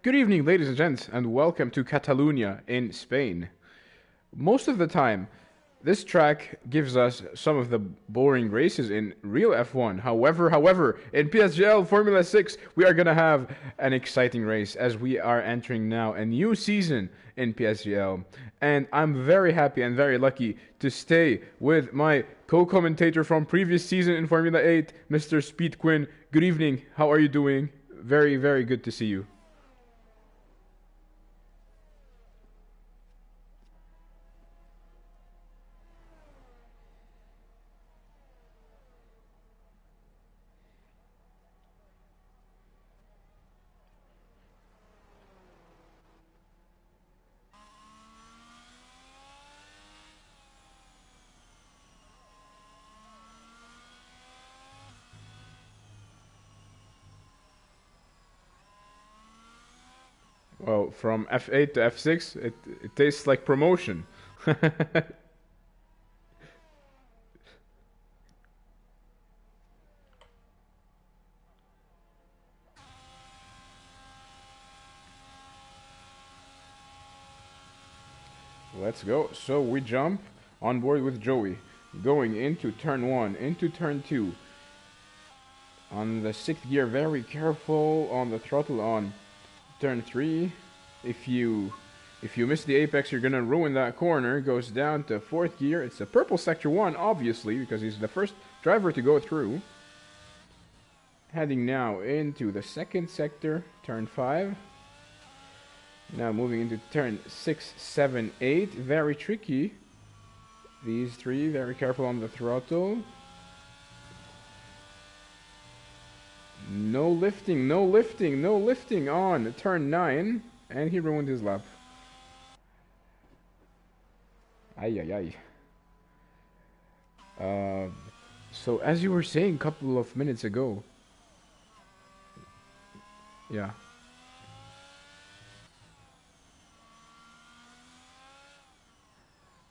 Good evening, ladies and gents, and welcome to Catalonia in Spain. Most of the time, this track gives us some of the boring races in real F1. However, in PSGL Formula 6, we are going to have an exciting race as we are entering now a new season in PSGL. And I'm very happy and very lucky to stay with my co-commentator from previous season in Formula 8, Mr. Speed Quinn. Good evening. How are you doing? Very, very good to see you. Well, from F8 to F6, it tastes like promotion. Let's go. So we jump on board with Joey, going into turn 1, into turn 2. On the 6th gear, very careful on the throttle on turn 3. If you miss the apex, you're gonna ruin that corner. Goes down to 4th gear. It's a purple sector 1, obviously, because he's the first driver to go through. Heading now into the 2nd sector, turn 5. Now moving into turn 6, 7, 8. Very tricky. These three, very careful on the throttle. No lifting, no lifting, no lifting on turn 9. And he ruined his lap. Ay, ay, ay. So as you were saying a couple of minutes ago. Yeah.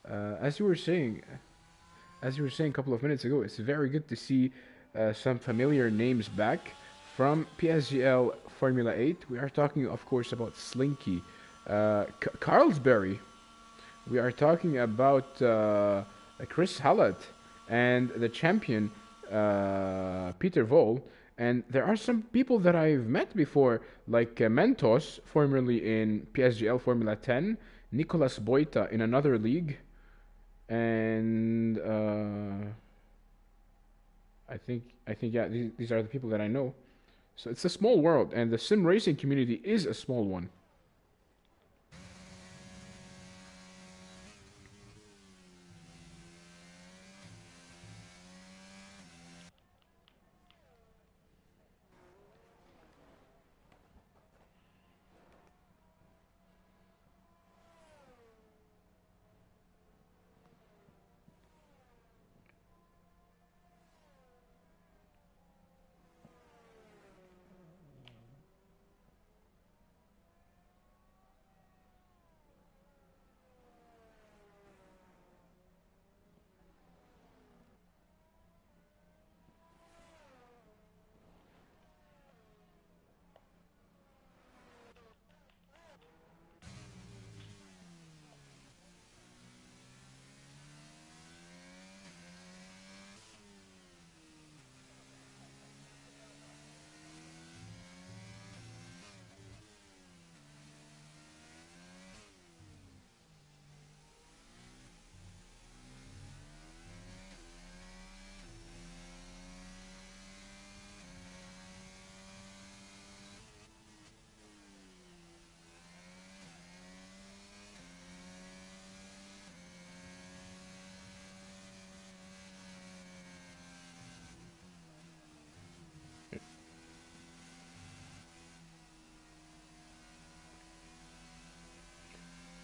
As you were saying a couple of minutes ago, it's very good to see some familiar names back from PSGL Formula 8. We are talking, of course, about Slinky, Carlsberry. We are talking about Chris Hallett and the champion Peter Voll. And there are some people that I've met before, like Mentos, formerly in PSGL Formula 10, Nicolas Boita in another league, and I think yeah, these are the people that I know. So it's a small world, and the sim racing community is a small one.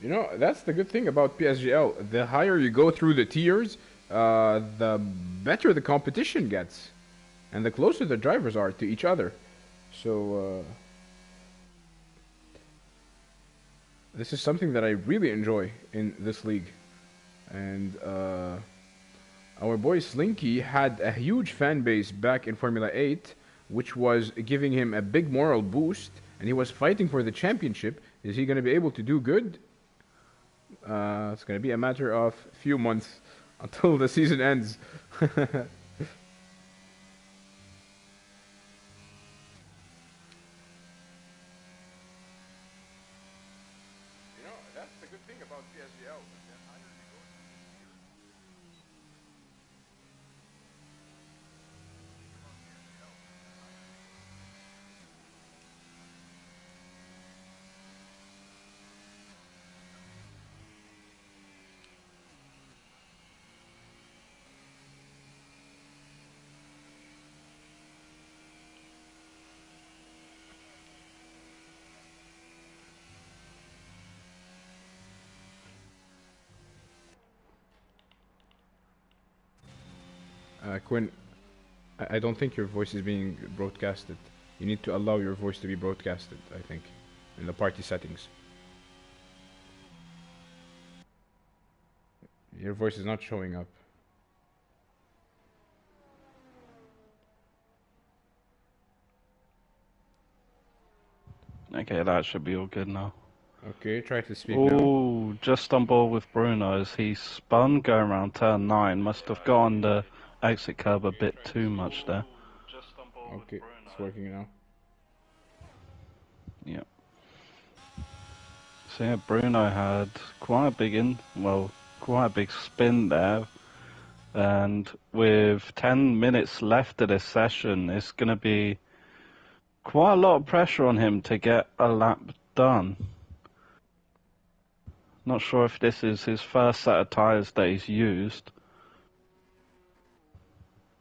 You know, that's the good thing about PSGL. The higher you go through the tiers, the better the competition gets, and the closer the drivers are to each other. So this is something that I really enjoy in this league. And our boy Slinky had a huge fan base back in Formula 8, which was giving him a big moral boost, and he was fighting for the championship. Is he going to be able to do good? It's going to be a matter of few months until the season ends. That's the good thing about PSGL. Quinn, I don't think your voice is being broadcasted. You need to allow your voice to be broadcasted, I think, in the party settings. Your voice is not showing up. Okay, that should be all good now. Okay, try to speak now. Oh, just on board with Bruno as he spun going around turn 9. Must have gone the exit curb a bit too much there. Okay, it's working now. Yep. So yeah, Bruno had quite a big spin there. And with 10 minutes left of this session, it's going to be quite a lot of pressure on him to get a lap done. Not sure if this is his first set of tyres that he's used.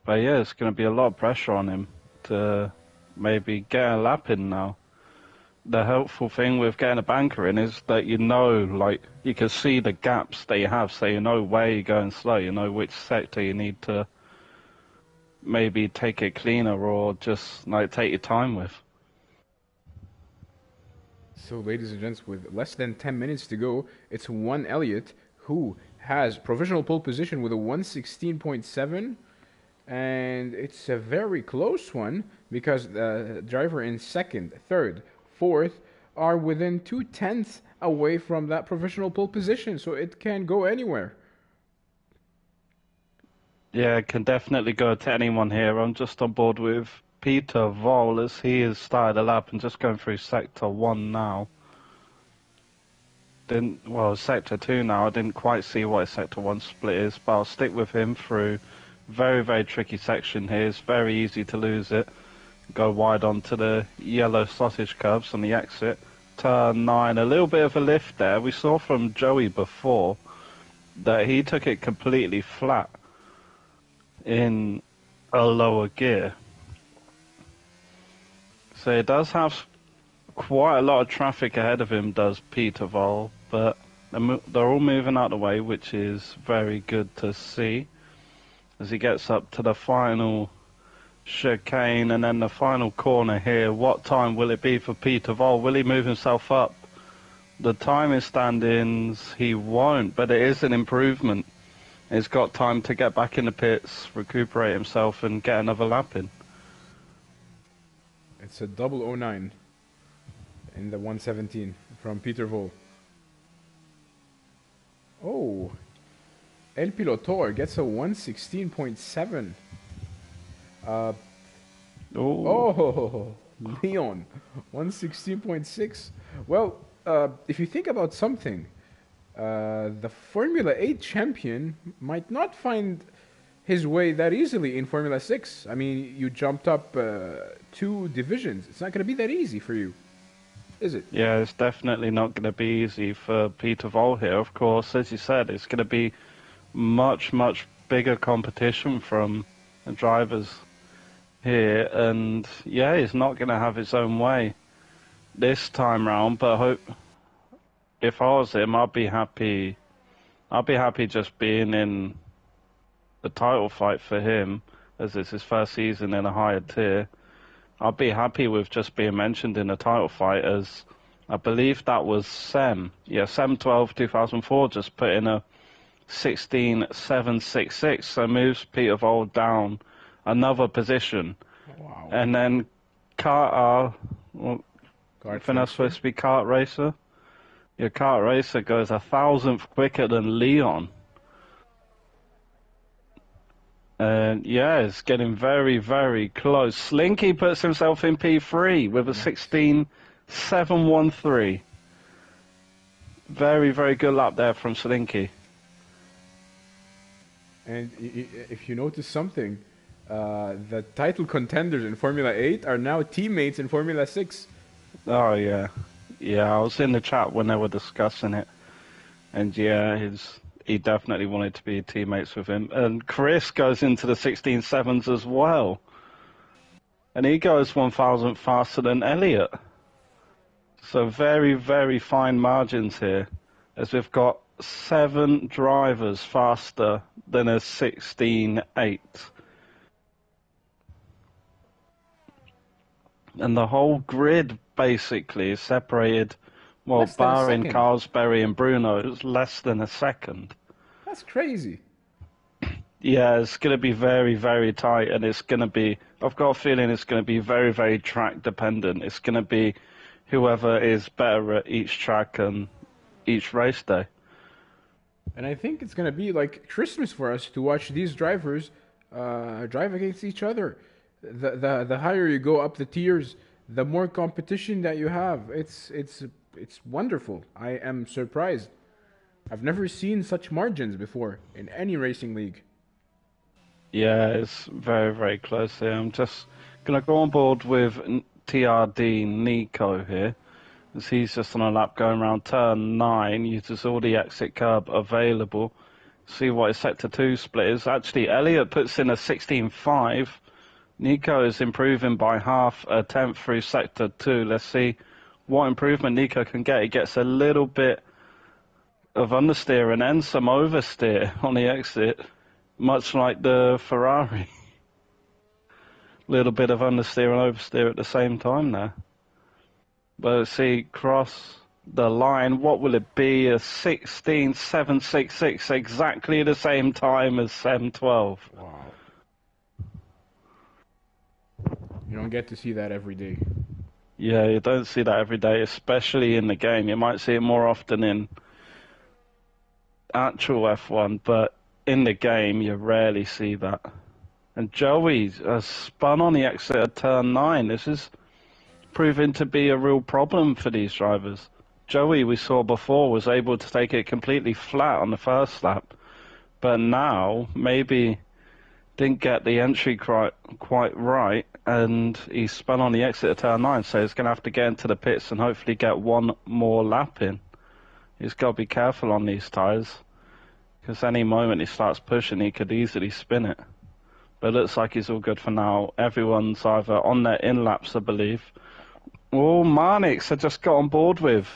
But yeah, it's going to be a lot of pressure on him to maybe get a lap in now. The helpful thing with getting a banker in is that you can see the gaps that you have, so you know where you're going slow, you know which sector you need to maybe take it cleaner or just take your time with. So, ladies and gents, with less than 10 minutes to go, it's One Elliott who has provisional pole position with a 116.7, and it's a very close one because the driver in second, third, fourth are within 2/10 away from that provisional pole position, so it can go anywhere. Yeah, it can definitely go to anyone here. I'm just on board with Peter Vol as he has started a lap and just going through Sector 1 now. Sector 2 now. I didn't quite see what his Sector 1 split is, but I'll stick with him through very, very tricky section here. It's very easy to lose it. Go wide onto the yellow sausage curves on the exit. Turn 9, a little bit of a lift there. We saw from Joey before that he took it completely flat in a lower gear. So he does have quite a lot of traffic ahead of him, does Peter Vol, but they're all moving out of the way, which is very good to see. As he gets up to the final chicane and then the final corner here, what time will it be for Peter Vol? Will he move himself up? The timing stand-ins, he won't, but it is an improvement. He's got time to get back in the pits, recuperate himself, and get another lap in. It's a 009 in the 117 from Peter Vol. Oh, El Pilotor gets a 116.7. Leon, 116.6. Well, if you think about something, the Formula 8 champion might not find his way that easily in Formula 6. I mean, you jumped up 2 divisions. It's not going to be that easy for you, is it? Yeah, it's definitely not going to be easy for Peter Vol here. Of course, as you said, it's going to be much, much bigger competition from the drivers here. And yeah, he's not going to have his own way this time round, but if I was him, I'd be happy just being in the title fight for him, as it's his first season in a higher tier. I'd be happy with just being mentioned in a title fight, as I believe that was Sem. Yeah, Sem 12 2004 just put in a 16.766, so moves Peter Vol down another position. Wow. And then well, I Kart think that's racer. supposed to be kart racer. Your kart racer goes 1,000th quicker than Leon. And yeah, it's getting very, very close. Slinky puts himself in P3 with a Nice. 16.713. Very, very good lap there from Slinky. And if you notice something, the title contenders in Formula 8 are now teammates in Formula 6. Oh, yeah. Yeah, I was in the chat when they were discussing it. And yeah, he definitely wanted to be teammates with him. And Chris goes into the 16.7s as well. And he goes 1,000 faster than Elliot. So very, very fine margins here, as we've got 7 drivers faster than a 16.8. And the whole grid basically is separated, well, Less than a barring second. Carlsberry and Bruno, it's less than a second. That's crazy. Yeah, it's going to be very, very tight, and it's going to be, I've got a feeling it's going to be very, very track dependent. It's going to be whoever is better at each track and each race day. And I think it's going to be like Christmas for us to watch these drivers drive against each other. The higher you go up the tiers, the more competition that you have. It's wonderful. I am surprised. I've never seen such margins before in any racing league. Yeah, it's very, very close here. I'm just going to go on board with TRD Nico here, as he's just on a lap going around turn 9, uses all the exit curb available. See what his sector 2 split is. Actually, Elliot puts in a 16.5. Nico is improving by half a tenth through sector 2. Let's see what improvement Nico can get. He gets a little bit of understeer and then some oversteer on the exit, much like the Ferrari. Little bit of understeer and oversteer at the same time there. But see, cross the line, what will it be? A 16.766, exactly the same time as 7.12. Wow. You don't get to see that every day. Yeah, you don't see that every day, especially in the game. You might see it more often in actual F1, but in the game, you rarely see that. And Joey has spun on the exit at turn 9. This is proving to be a real problem for these drivers. Joey, we saw before, was able to take it completely flat on the first lap, but now maybe didn't get the entry quite right, and he spun on the exit at turn 9, so he's going to have to get into the pits and hopefully get one more lap in. He's got to be careful on these tyres, because any moment he starts pushing, he could easily spin it. But it looks like he's all good for now. Everyone's either on their in-laps, I believe. Oh, Marnix had just got on board with.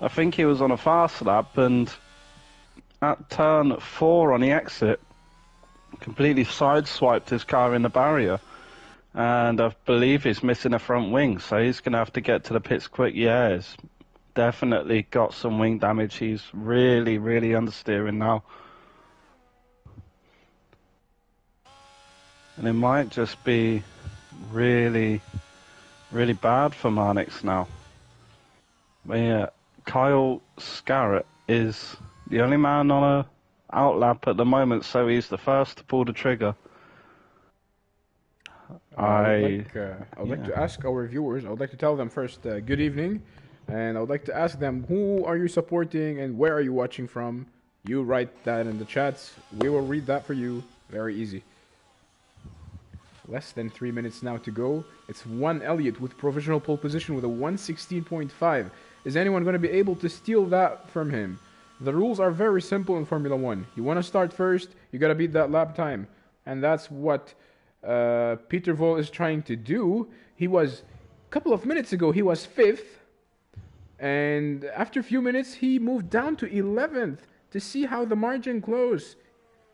I think he was on a fast lap, and at turn 4 on the exit, completely sideswiped his car in the barrier. And I believe he's missing a front wing, so he's going to have to get to the pits quick. Yeah, he's definitely got some wing damage. He's really, really understeering now. And it might just be really, really bad for Marnix now. But yeah, Kyle Scarrett is the only man on a outlap at the moment, so he's the first to pull the trigger. I would like to ask our viewers, I would like to tell them first, good evening, and I would like to ask them, who are you supporting and where are you watching from? You write that in the chats. We will read that for you. Very easy. Less than 3 minutes now to go. It's one Elliott with provisional pole position with a 116.5. Is anyone going to be able to steal that from him? The rules are very simple in Formula 1. You want to start first, you got to beat that lap time. And that's what Peter Vol is trying to do. He was, a couple of minutes ago, he was 5th. And after a few minutes, he moved down to 11th to see how the margin closed.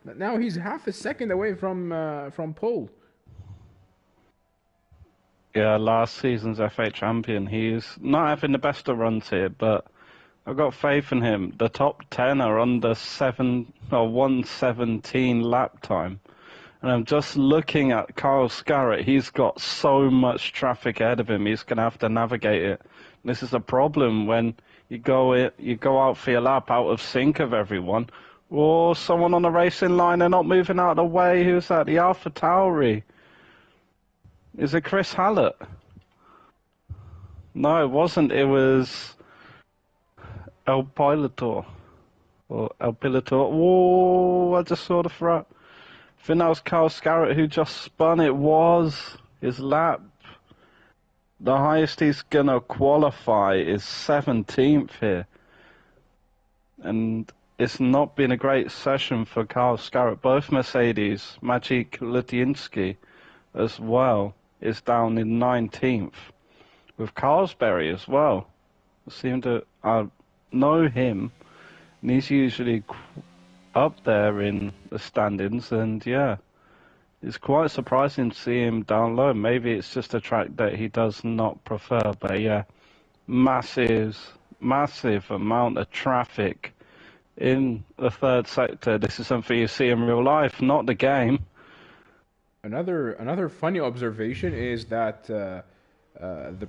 Now he's half a second away from pole. Yeah, last season's F8 champion. He's not having the best of runs here, but I've got faith in him. The top 10 are under 117 lap time. And I'm just looking at Kyle Scarrett. He's got so much traffic ahead of him. He's going to have to navigate it. This is a problem when you go out for your lap out of sync of everyone. Or someone on the racing line, they're not moving out of the way. Who's that? The Alpha Tauri. Is it Chris Hallett? No, it wasn't. It was El Pilotor. Or El Pilotor. Whoa, I just saw the front. I think that was Kyle Scarrett who just spun. It was his lap. The highest he's going to qualify is 17th here. And it's not been a great session for Kyle Scarrett. Both Mercedes, Maciej Litinsky as well, is down in 19th. With Carlsberry as well. I know him, and he's usually up there in the standings, and yeah, it's quite surprising to see him down low. Maybe it's just a track that he does not prefer, but yeah, massive amount of traffic in the third sector. This is something you see in real life, not the game. Another funny observation is that the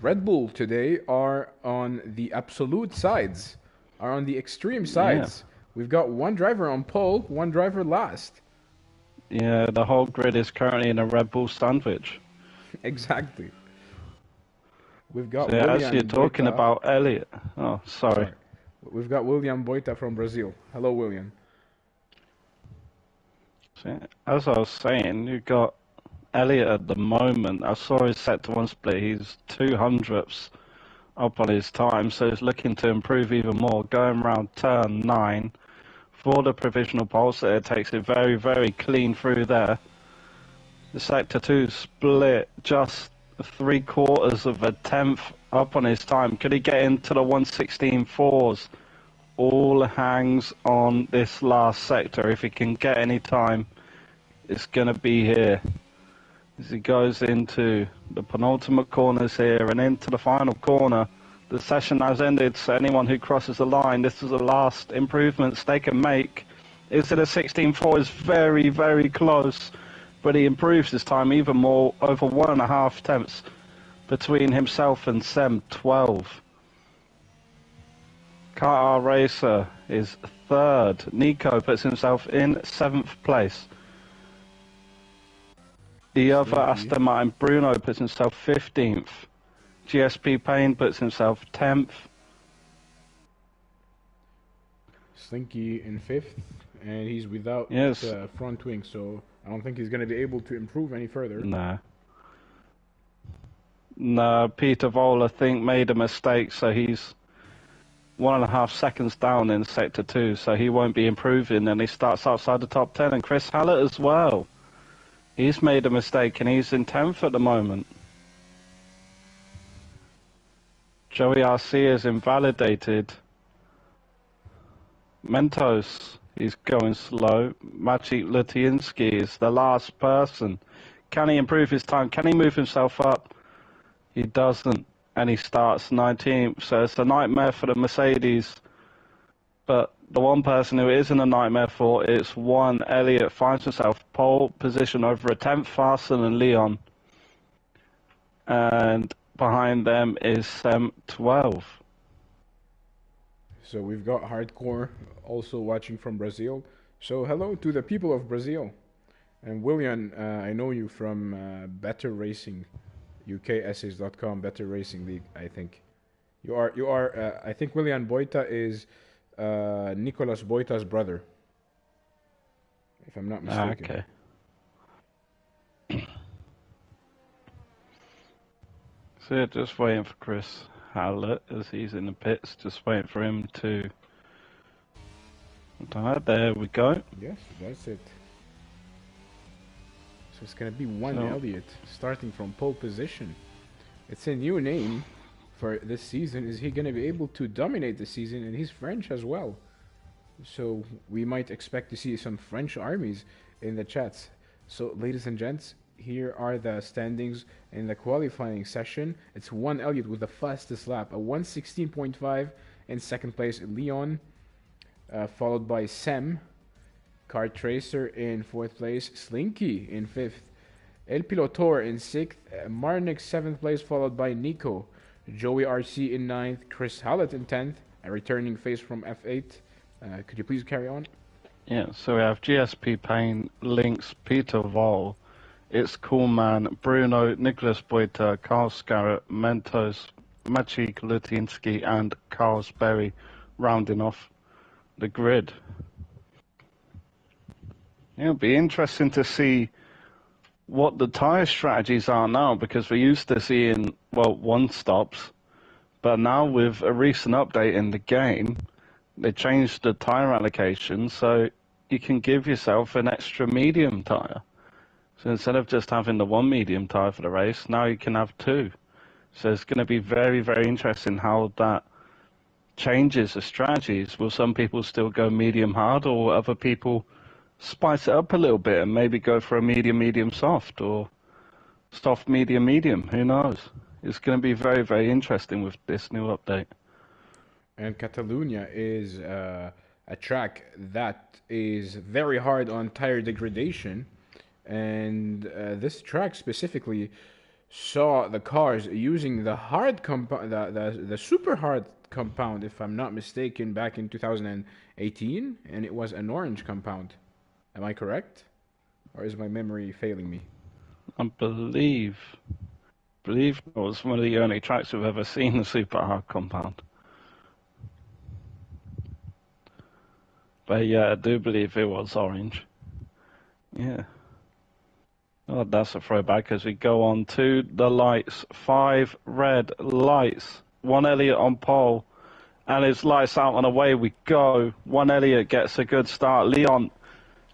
Red Bull today are on the absolute sides, are on the extreme sides. Yeah. We've got one driver on pole, one driver last. Yeah, the whole grid is currently in a Red Bull sandwich. Exactly. We've got so, as you're talking about Elliot. Oh, sorry. We've got William Boita from Brazil. Hello, William. So, as I was saying, you've got Elliot at the moment. I saw his sector 1 split. He's 200ths up on his time, so he's looking to improve even more. Going around turn 9 for the provisional pole, so it takes it very, very clean through there. The sector 2 split just 3/4 of a tenth up on his time. Could he get into the 1:16.4s? All hangs on this last sector. If he can get any time, it's going to be here. As he goes into the penultimate corners here and into the final corner. The session has ended, so anyone who crosses the line, this is the last improvements they can make. Is it a 16.4? Is very, very close, but he improves his time even more, over 1.5 tenths between himself and Sem 12. Qatar Racer is 3rd. Nico puts himself in 7th place. The other Aston Martin Bruno puts himself 15th. GSP Payne puts himself 10th. Slinky in 5th, and he's without front wing, so I don't think he's going to be able to improve any further. No, Peter Voll, I think, made a mistake, so he's 1.5 seconds down in Sector 2, so he won't be improving, and he starts outside the top 10. And Chris Hallett as well. He's made a mistake, and he's in 10th at the moment. Joey RC is invalidated. Mentos, he's going slow. Maciej Litinsky is the last person. Can he improve his time? Can he move himself up? He doesn't, and he starts 19th. So it's a nightmare for the Mercedes. But the one person who isn't a nightmare for is one Elliott. Finds himself pole position over a 10th faster than Leon. And behind them is Sem 12. So we've got Hardcore also watching from Brazil. So hello to the people of Brazil. And William, I know you from Better Racing, UKSAs.com, Better Racing League, I think. You are. I think William Boita is Nicolas Boita's brother, if I'm not mistaken. Okay. So yeah, just waiting for Chris Hallett as he's in the pits, just waiting for him to... There we go. Yes, that's it. So it's going to be one Elliott starting from pole position. It's a new name for this season. Is he going to be able to dominate the season? And he's French as well. So we might expect to see some French armies in the chats. So ladies and gents, here are the standings in the qualifying session. It's one Elliott with the fastest lap, a 1:16.5 in second place. Leon, followed by Sem, Car Tracer in 4th place. Slinky in 5th. El Pilotor in 6th. Marnik 7th place, followed by Nico. Joey RC in 9th. Chris Hallett in 10th. A returning face from F8. Could you please carry on? Yeah, so we have GSP Payne, Lynx, Peter Vol, It's Coolman, Bruno, Nicholas Boita, Carl Scarrett, Mentos, Maciej Lutinsky, and Carl Sperry rounding off the grid. It'll be interesting to see what the tyre strategies are now, because we're used to seeing, well, one stops, but now with a recent update in the game, they changed the tyre allocation, so you can give yourself an extra medium tyre. So instead of just having the one medium tyre for the race, now you can have two. So it's going to be very, very interesting how that changes the strategies. Will some people still go medium hard, or will other people spice it up a little bit and maybe go for a medium, medium soft, or soft, medium, medium? Who knows? It's going to be very, very interesting with this new update. And Catalunya is a track that is very hard on tire degradation, and this track specifically saw the cars using the hard compound, the super hard compound, if I'm not mistaken, back in 2018, and it was an orange compound. Am I correct, or is my memory failing me? I believe it was one of the only tracks we've ever seen the super hard compound. But yeah, I do believe it was orange. Yeah. Oh, that's a throwback as we go on to the lights. 5 red lights. 1 Elliott on pole. And it's lights out and away we go. 1 Elliott gets a good start. Leon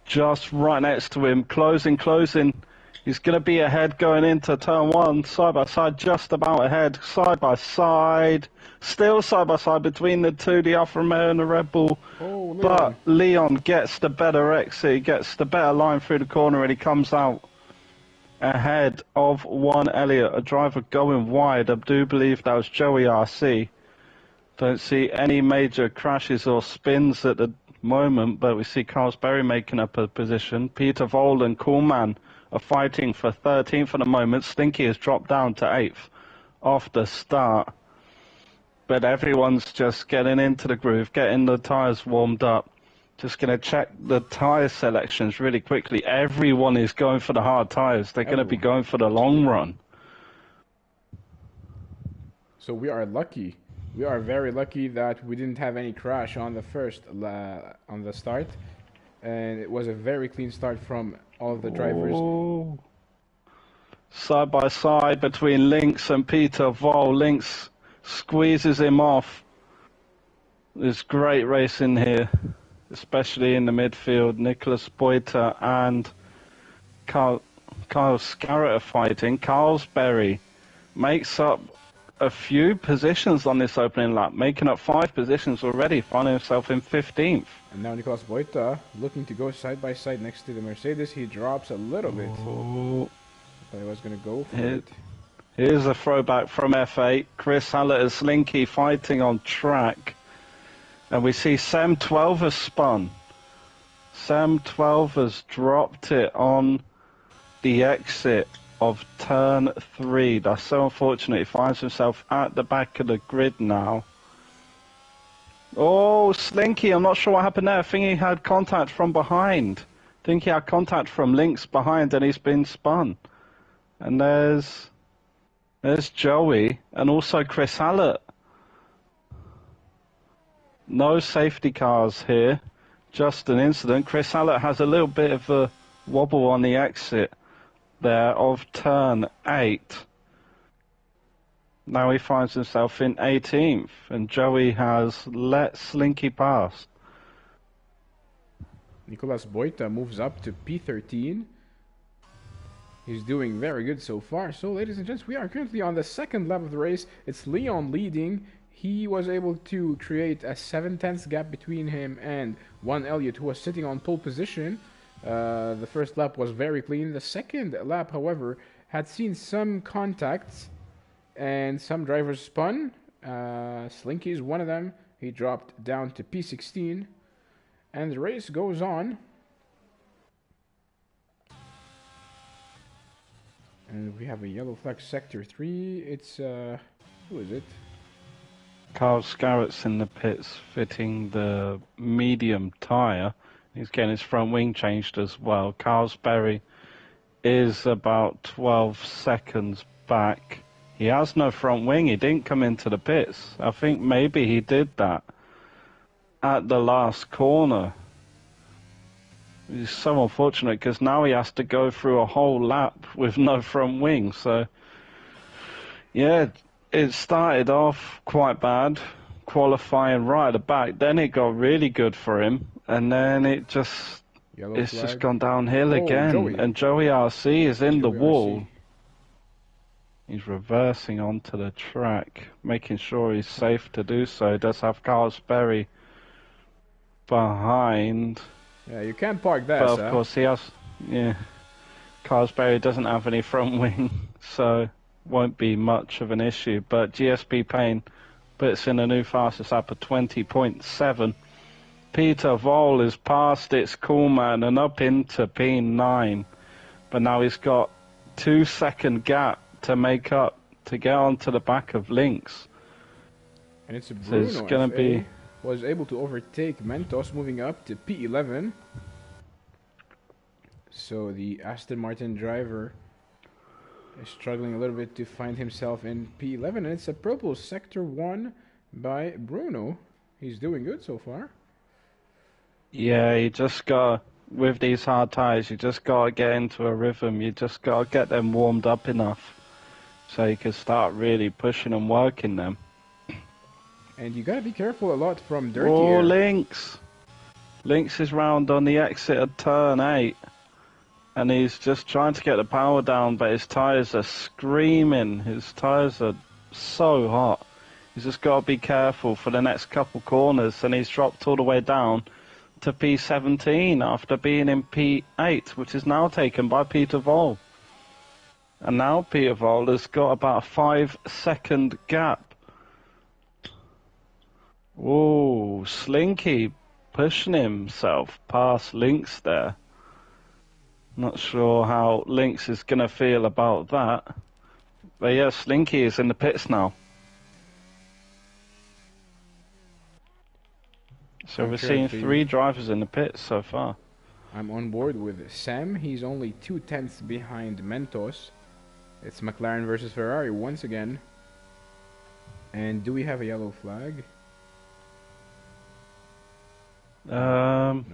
just right next to him. Closing. He's going to be ahead going into turn 1. Side by side, just about ahead. Side by side. Still side by side between the two, the Alfa Romeo and the Red Bull. Oh, Leon. But Leon gets the better exit. He gets the better line through the corner, and he comes out ahead of 1 Elliott. A driver going wide. I do believe that was Joey RC. Don't see any major crashes or spins at the moment, but we see Carl Sperry making up a position. Peter Vold and Coolman are fighting for 13th at the moment. Stinky has dropped down to 8th off the start. But everyone's just getting into the groove, getting the tyres warmed up. Just going to check the tyre selections really quickly. Everyone is going for the hard tyres. They're going to be going for the long run. So we are lucky. We are very lucky that we didn't have any crash on the on the start. And it was a very clean start from all of the drivers. Oh. Side by side between Lynx and Peter Vol. Lynx squeezes him off. There's great racing here, especially in the midfield. Nicholas Boita and Kyle Scarrett are fighting. Carlsberry makes up a few positions on this opening lap, making up 5 positions already, finding himself in 15th. And now Nicholas Boita looking to go side by side next to the Mercedes. He drops a little bit. Oh. But he was going to go for it. Here's a throwback from F8. Chris Hallett and Slinky fighting on track. And we see Sem 12 has spun. Sem 12 has dropped it on the exit of turn 3. That's so unfortunate. He finds himself at the back of the grid now. Oh, Slinky, I'm not sure what happened there. I think he had contact from behind. I think he had contact from Lynx behind and he's been spun. And there's Joey and also Chris Hallett. No safety cars here, just an incident. Chris Hallett has a little bit of a wobble on the exit there of turn 8. Now he finds himself in 18th, and Joey has let Slinky pass. Nicholas Boita moves up to P13. He's doing very good so far. So, ladies and gents, we are currently on the second lap of the race. It's Leon leading. He was able to create a 7/10 gap between him and 1 Elliott, who was sitting on pole position. The first lap was very clean. The second lap, however, had seen some contacts and some drivers spun. Slinky is one of them. He dropped down to P16. And the race goes on. And we have a yellow flag, sector 3. It's, who is it? Carl Scarrett's in the pits fitting the medium tyre. He's getting his front wing changed as well. Carlsberry is about 12 seconds back. He has no front wing. He didn't come into the pits. I think maybe he did that at the last corner. It's so unfortunate because now he has to go through a whole lap with no front wing. So, yeah, it started off quite bad, qualifying right at the back. Then it got really good for him, and then it's just gone downhill again. Joey. And Joey RC is in the wall. RC. He's reversing onto the track, making sure he's safe to do so. He does have Carlsberry behind. Yeah, you can't park that, but of course he has, yeah. Carlsberry doesn't have any front wing, so won't be much of an issue. But GSP Payne puts in a new fastest lap of 20.7. Peter Vol is past its Coolman and up into P9. But now he's got 2-second gap to make up to get onto the back of Lynx. And it's Bruno, so it's gonna be was able to overtake Mentos, moving up to P11. So the Aston Martin driver is struggling a little bit to find himself in P11, and it's a purple sector 1 by Bruno. He's doing good so far. Yeah, you just got, with these hard tyres, you just got to get into a rhythm. You just got to get them warmed up enough so you can start really pushing and working them. And you got to be careful a lot from dirty air. air. Lynx! Lynx is round on the exit of turn 8. And he's just trying to get the power down, but his tyres are screaming. His tyres are so hot. He's just got to be careful for the next couple corners. And he's dropped all the way down to P17 after being in P8, which is now taken by Peter Vol. And now Peter Vol has got about a 5-second gap. Whoa, Slinky pushing himself past Lynx there. Not sure how Lynx is going to feel about that. But yeah, Slinky is in the pits now. So we're seeing 3 drivers in the pits so far. I'm on board with Sam. He's only 2/10 behind Mentos. It's McLaren versus Ferrari once again. And do we have a yellow flag? No.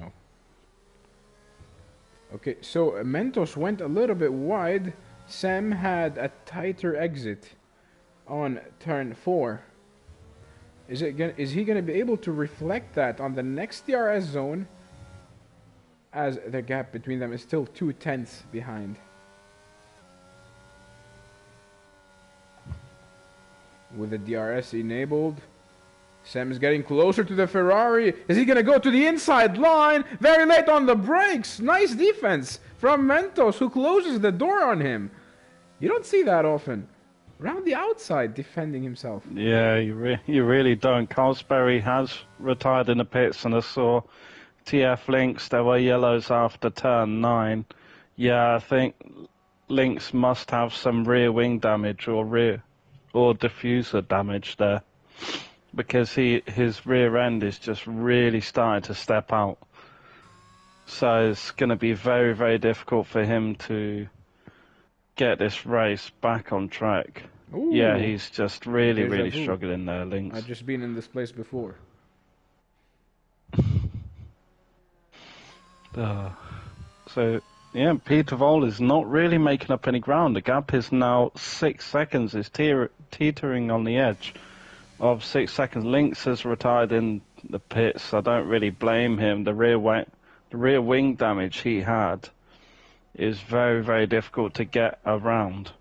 Okay, so Mentos went a little bit wide. Sam had a tighter exit on turn 4. Is he gonna be able to reflect that on the next DRS zone, as the gap between them is still 2/10 behind? With the DRS enabled, Sam is getting closer to the Ferrari. Is he gonna go to the inside line? Very late on the brakes. Nice defense from Mentos, who closes the door on him. You don't see that often. Around the outside, defending himself. Yeah, you really don't. Carlsberry has retired in the pits, and I saw TF Lynx, there were yellows after turn 9. Yeah, I think Lynx must have some rear wing damage or diffuser damage there, because his rear end is just really starting to step out. So it's going to be very, very difficult for him to get this race back on track. Ooh. Yeah, he's just really struggling there, Lynx. I've just been in this place before. So, yeah, Peter Vol is not really making up any ground. The gap is now 6 seconds. It's teetering on the edge of 6 seconds. Lynx has retired in the pits. I don't really blame him. The rear wing damage he had is very, very difficult to get around.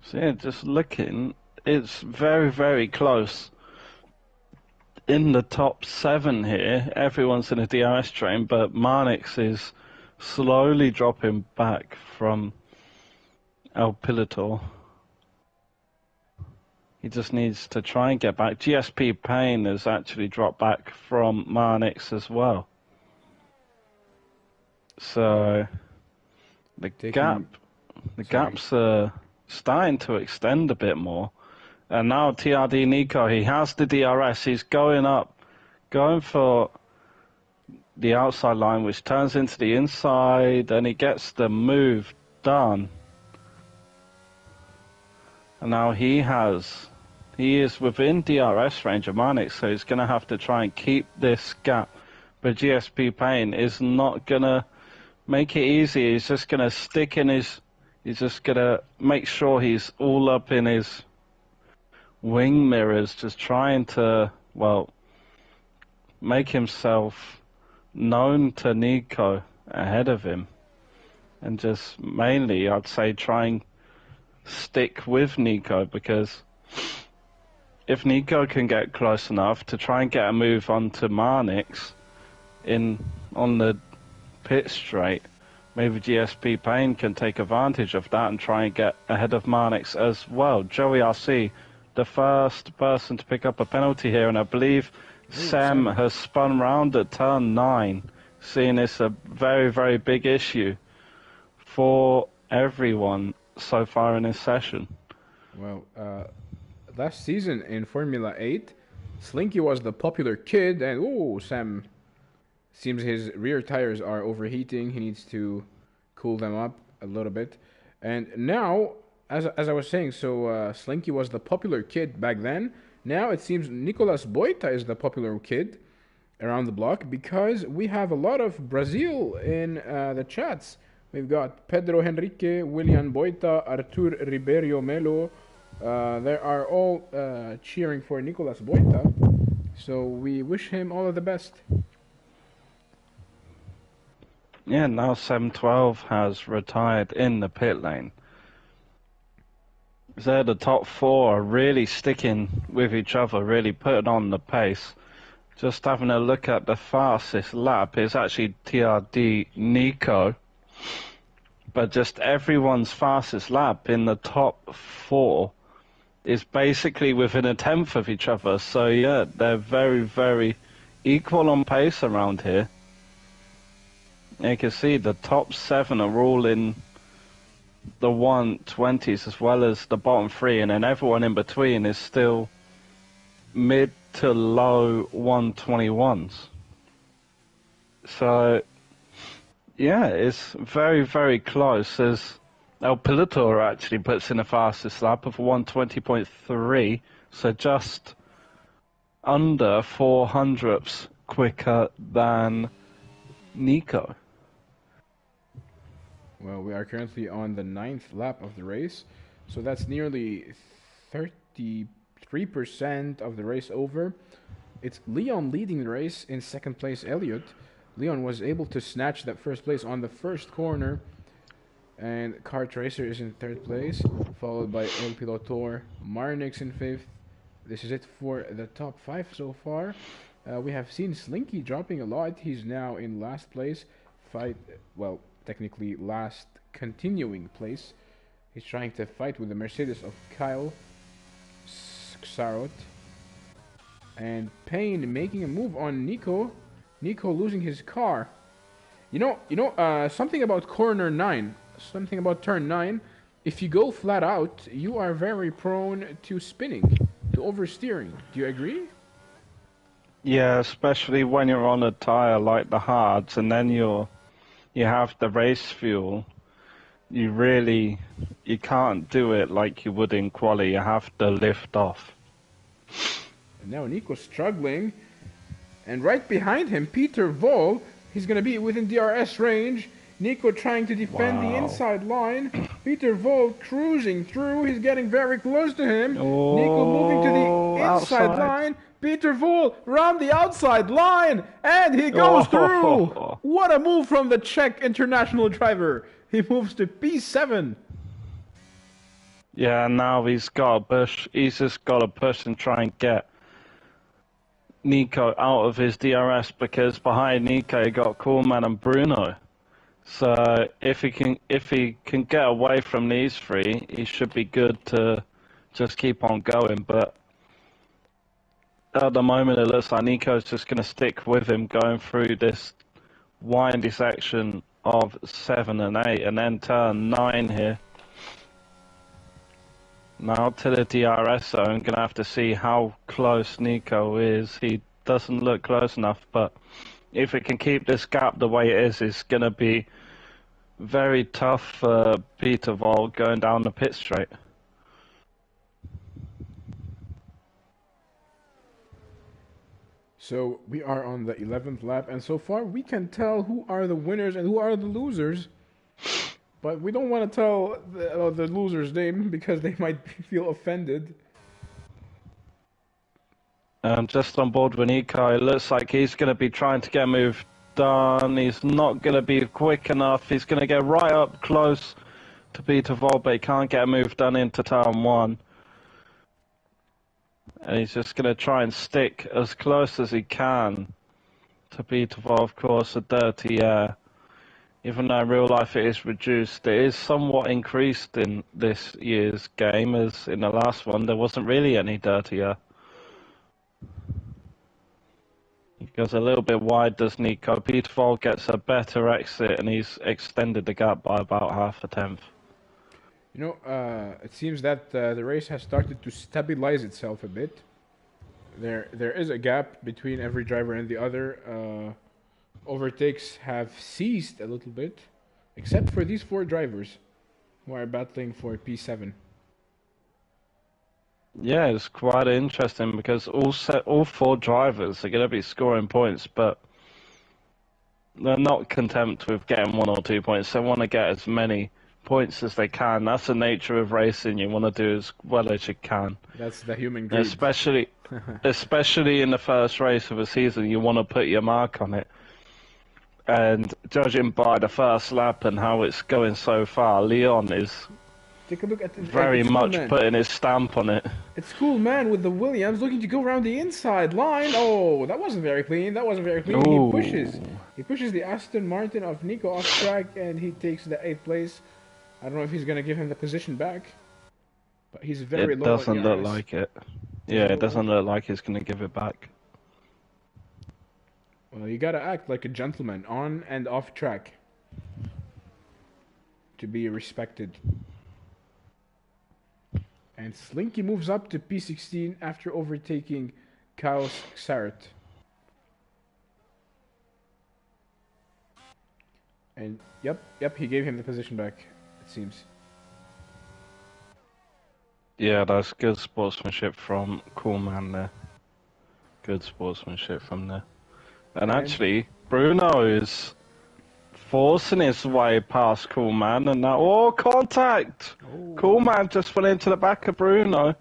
So yeah, just looking, it's very, very close. In the top 7 here, everyone's in a DRS train, but Marnix is slowly dropping back from El Pilotor. He just needs to try and get back. GSP Payne has actually dropped back from Marnix as well. So The taking. Sorry. gap's starting to extend a bit more. And now TRD Nico, he has the DRS. He's going up, going for the outside line, which turns into the inside, and he gets the move done. And now he is within DRS range of Marnix, so he's going to have to try and keep this gap. But GSP Payne is not going to make it easy. He's just going to stick in his... He's just going to make sure he's all up in his wing mirrors, just trying to, well, make himself known to Nico ahead of him. And just mainly, I'd say, try and stick with Nico, because if Nico can get close enough to try and get a move onto Marnix on the pit straight, maybe GSP Payne can take advantage of that and try and get ahead of Marnix as well. Joey RC, the first person to pick up a penalty here, and I believe Sam has spun round at turn 9, seeing this a very, very big issue for everyone so far in this session. Well, last season in Formula 8, Slinky was the popular kid, and Sam seems his rear tires are overheating. He needs to cool them up a little bit. And now, as I was saying, so Slinky was the popular kid back then. Now it seems Nicolas Boita is the popular kid around the block, because we have a lot of Brazil in the chats. We've got Pedro Henrique, William Boita, Artur Ribeiro Melo. They are all cheering for Nicolas Boita. So we wish him all of the best. Yeah, now 712 has retired in the pit lane. So the top 4 are really sticking with each other, really putting on the pace. Just having a look at the fastest lap, it's actually TRD Nico. But just everyone's fastest lap in the top 4 is basically within a tenth of each other. So yeah, they're very, very equal on pace around here. You can see the top 7 are all in the 120s as well as the bottom 3, and then everyone in between is still mid to low 121s. So yeah, it's very, very close. As El Pilotor actually puts in the fastest lap of 120.3, so just under 400ths quicker than Nico. Well, we are currently on the 9th lap of the race, so that's nearly 33% of the race over. It's Leon leading the race. In second place, Elliott. Leon was able to snatch that first place on the first corner, and Kart Racer is in third place, followed by El Pilotor, Marnix in 5th. This is it for the top 5 so far. We have seen Slinky dropping a lot. He's now in last place. Technically last continuing place. He's trying to fight with the Mercedes of Kyle Xarot. And Payne making a move on Nico. Nico losing his car. Something about corner 9. Something about turn 9. If you go flat out, you are very prone to spinning, to oversteering. Do you agree? Yeah, especially when you're on a tire like the hards, and then you have the race fuel. You can't do it like you would in quali. You have to lift off. And now Nico's struggling. And right behind him, Peter Vol. He's going to be within DRS range. Nico trying to defend the inside line. Peter Vol cruising through. He's getting very close to him. Nico moving to the inside line. Peter Vol around the outside line. And he goes through. What a move from the Czech international driver. He moves to P7. Yeah, now he's got to push. He's just got to push and try and get Nico out of his DRS, because behind Nico you got Coolman and Bruno. So if he can get away from these 3, he should be good to just keep on going. But at the moment it looks like Nico's just going to stick with him going through this windy section of 7 and 8, and then turn 9 here. Now to the DRS zone, gonna have to see how close Nico is. He doesn't look close enough, but if it can keep this gap the way it is, it's gonna be very tough for Peter Vol going down the pit straight. So we are on the 11th lap, and so far we can tell who are the winners and who are the losers. But we don't want to tell the loser's name because they might feel offended. Just on board with Nico, it looks like he's going to be trying to get a move done. He's not going to be quick enough. He's going to get right up close to Peter Vol, but he can't get a move done into turn 1. And he's just going to try and stick as close as he can to Peter Vol. Of course, a dirty air. Even though in real life it is reduced, it is somewhat increased in this year's game, as in the last one there wasn't really any dirty air. He goes a little bit wide, does Nico. Peter Vol gets a better exit, and he's extended the gap by about half a tenth. You know, it seems that the race has started to stabilize itself a bit. There is a gap between every driver and the other. Overtakes have ceased a little bit, except for these 4 drivers who are battling for P7. Yeah, it's quite interesting because all 4 drivers are going to be scoring points, but they're not content with getting 1 or 2 points. They want to get as many points as they can. That's the nature of racing. You want to do as well as you can. That's the human greed. Especially in the first race of a season, you want to put your mark on it. And judging by the first lap and how it's going so far, Leon is Take a look at very much putting his stamp on it. It's cool, man, with the Williams looking to go around the inside line. Oh, that wasn't very clean. That wasn't very clean. Ooh. He pushes the Aston Martin of Nico off track, and he takes the 8th place. I don't know if he's gonna give him the position back, but he's very low. It doesn't look like it. Yeah, it doesn't look like he's gonna give it back. Well, you gotta act like a gentleman on and off track to be respected. And Slinky moves up to P16 after overtaking Chaos Xaret. And yep, he gave him the position back, it seems. Yeah, that's good sportsmanship from Coolman there. Good sportsmanship from there. And actually, Bruno is forcing his way past Coolman, and now, oh, contact! Oh. Coolman just went into the back of Bruno.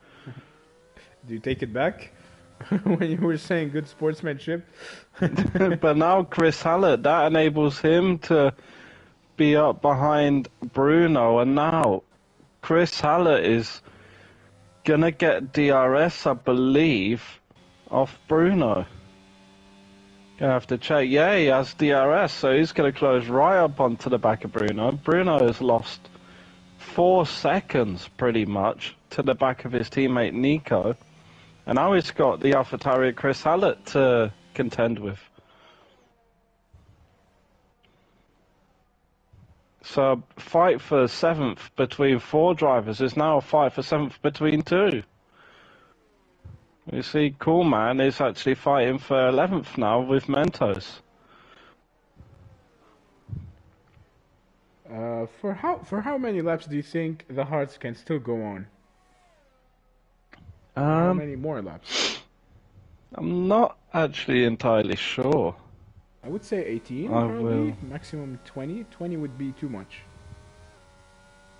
Do you take it back? When you were saying good sportsmanship? But now Chris Hallett, that enables him to be up behind Bruno, and now Chris Hallett is gonna get DRS, I believe, off Bruno. Gonna have to check. Yeah, he has DRS, so he's gonna close right up onto the back of Bruno. Bruno has lost 4 seconds, pretty much, to the back of his teammate Nico. And now he's got the AlphaTauri Chris Hallett to contend with. So, fight for 7th between 4 drivers is now a fight for 7th between 2. You see, Coolman is actually fighting for 11th now with Mentos. For how many laps do you think the Hearts can still go on? How many more laps? I'm not actually entirely sure. I would say 18, probably. Will. Maximum 20. 20 would be too much.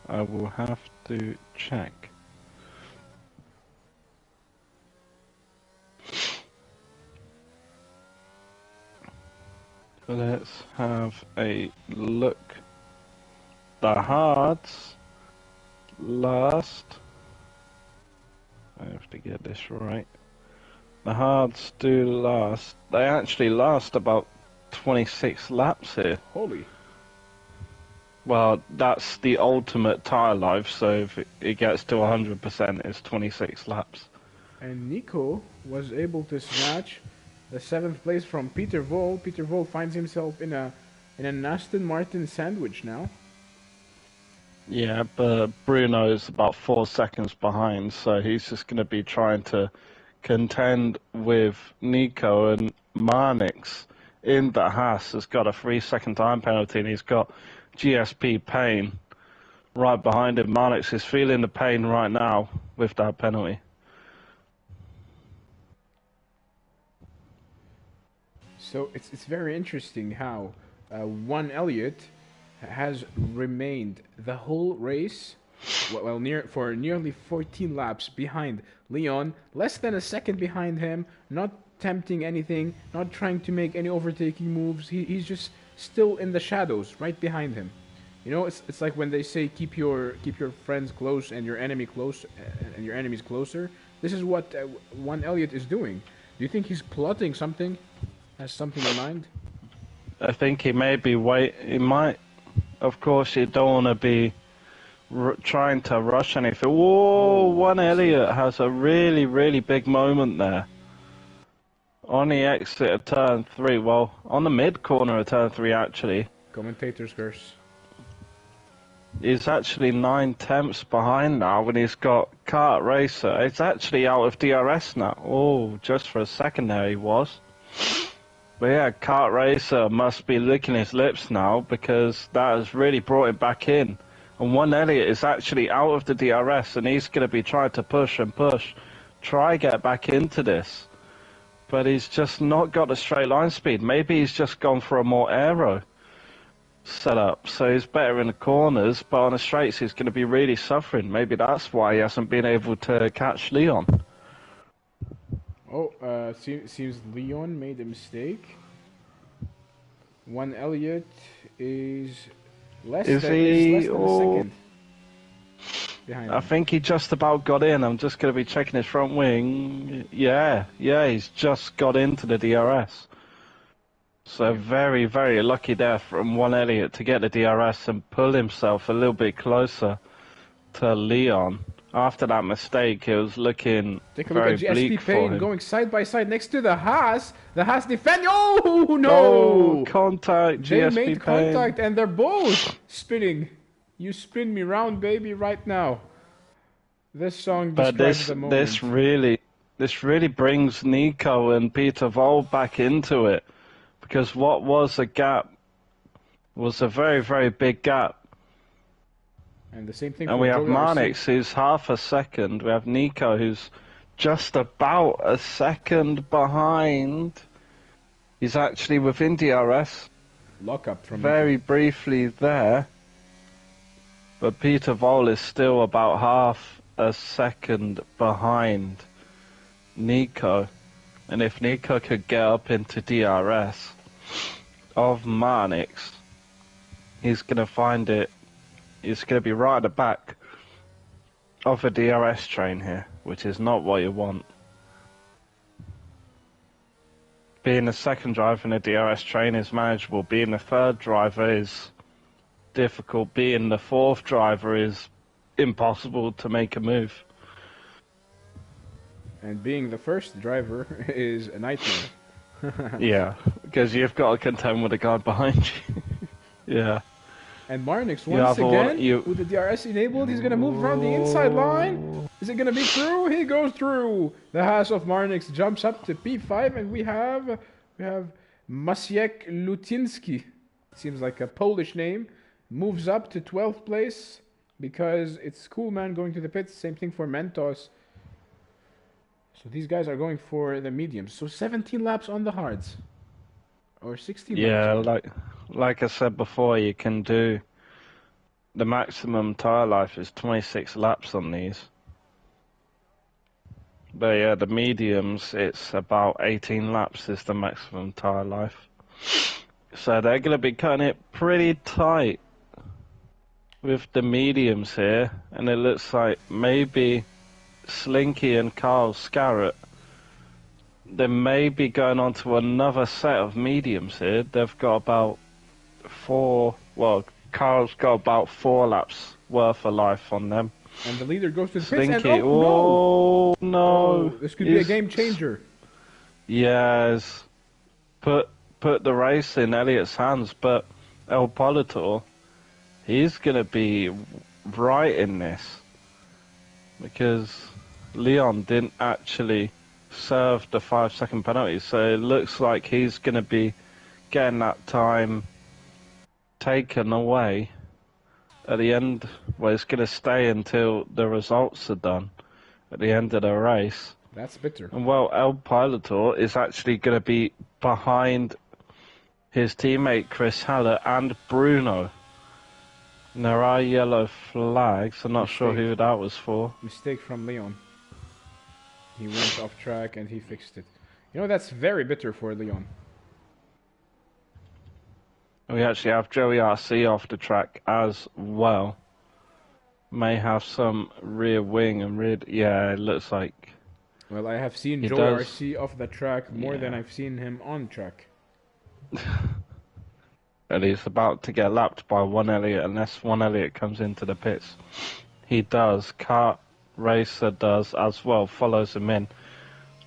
I will have to check. Let's have a look. The Hearts last. I have to get this right. The Hearts do last. They actually last about 26 laps here. Holy. Well, that's the ultimate tyre life, so if it gets to 100%, it's 26 laps. And Nico was able to snatch the 7th place from Peter Vol. Peter Vol finds himself in a in an Aston Martin sandwich now. Yeah, but Bruno's about 4 seconds behind, so he's just going to be trying to contend with Nico, and Marnix in the Haas has got a 3-second time penalty, and he's got GSP Payne right behind him. Marnix is feeling the pain right now with that penalty. So it's very interesting how one Elliott has remained the whole race, for nearly 14 laps behind Leon, less than a second behind him, not tempting anything, not trying to make any overtaking moves. He's just still in the shadows, right behind him. You know, it's like when they say keep your friends close and your enemy close, and your enemies closer. This is what one Elliott is doing. Do you think he's plotting something? Has something in mind? I think he may be he might. Of course, you don't want to be trying to rush anything. Whoa, one Elliott has a really, really big moment there. On the exit of turn 3, well, on the mid-corner of turn 3, actually. Commentators curse. He's actually 9 tenths behind now when he's got Kart Racer. It's actually out of DRS now. Oh, just for a second there he was. But yeah, Kart Racer must be licking his lips now because that has really brought him back in. And one Elliott is actually out of the DRS and he's going to be trying to push and push. Try get back into this. But he's just not got the straight line speed. Maybe he's just gone for a more aero setup. So he's better in the corners, but on the straights he's going to be really suffering. Maybe that's why he hasn't been able to catch Leon. Oh, seems Leon made a mistake. One Elliott is less than a second behind him. I think he just about got in. I'm just going to be checking his front wing. Yeah, he's just got into the DRS. So very, very lucky there from one Elliott to get the DRS and pull himself a little bit closer to Leon. After that mistake, it was looking Take a look very at GSP bleak for Payne him. going side by side next to the Haas. The Haas defend. Oh no! Oh, contact, They GSP made Payne. contact and they're both spinning. You spin me round, baby, right now. This song But describes the moment. this really brings Nico and Peter Vol back into it, because what was a gap was a very, very big gap. And the same thing. And for we have Joe Marnix, who's half a second. We have Nico, who's just about a second behind. He's actually within DRS. Lockup from Very briefly there. But Peter Vol is still about half a second behind Nico. And if Nico could get up into DRS of Marnix, he's going to find it. He's going to be right at the back of a DRS train here, which is not what you want. Being the second driver in a DRS train is manageable. Being the third driver is difficult. Being the fourth driver is impossible to make a move. And being the first driver is a nightmare. Yeah, because you've got to contend with the guy behind you. Yeah. And Marnix once again, with the DRS enabled, he's going to move around the inside line. Is it going to be through? He goes through. The Haas of Marnix jumps up to P5, and we have Maciek Lutiński. Seems like a Polish name. Moves up to 12th place because it's Coolman going to the pits. Same thing for Mentos. So these guys are going for the mediums. So 17 laps on the hards. Or 16 laps. Yeah, like I said before, you can do the maximum tyre life is 26 laps on these. But yeah, the mediums, it's about 18 laps is the maximum tyre life. So they're going to be cutting it pretty tight with the mediums here. And it looks like maybe Slinky and Carl Scarrett, they may be going on to another set of mediums here. They've got about Carl's got about 4 laps worth of life on them. And the leader goes to the Slinky, pits and oh no! This could be a game changer. Yes. Put the race in Elliott's hands, but El Politor, he's going to be right in this because Leon didn't actually serve the 5-second penalty, so it looks like he's going to be getting that time taken away at the end, where it's going to stay until the results are done at the end of the race. That's bitter. And well, El Pilotor is actually going to be behind his teammate Chris Haller and Bruno. And there are yellow flags. I'm not sure who that was for. Mistake from Leon. He went off track and he fixed it. You know, that's very bitter for Leon. We actually have Joey RC off the track as well. May have some rear wing and rear... Yeah, it looks like... Well, I have seen Joey RC off the track more than I've seen him on track. And he's about to get lapped by One Elliott unless One Elliott comes into the pits. He does. Kart Racer does as well. Follows him in.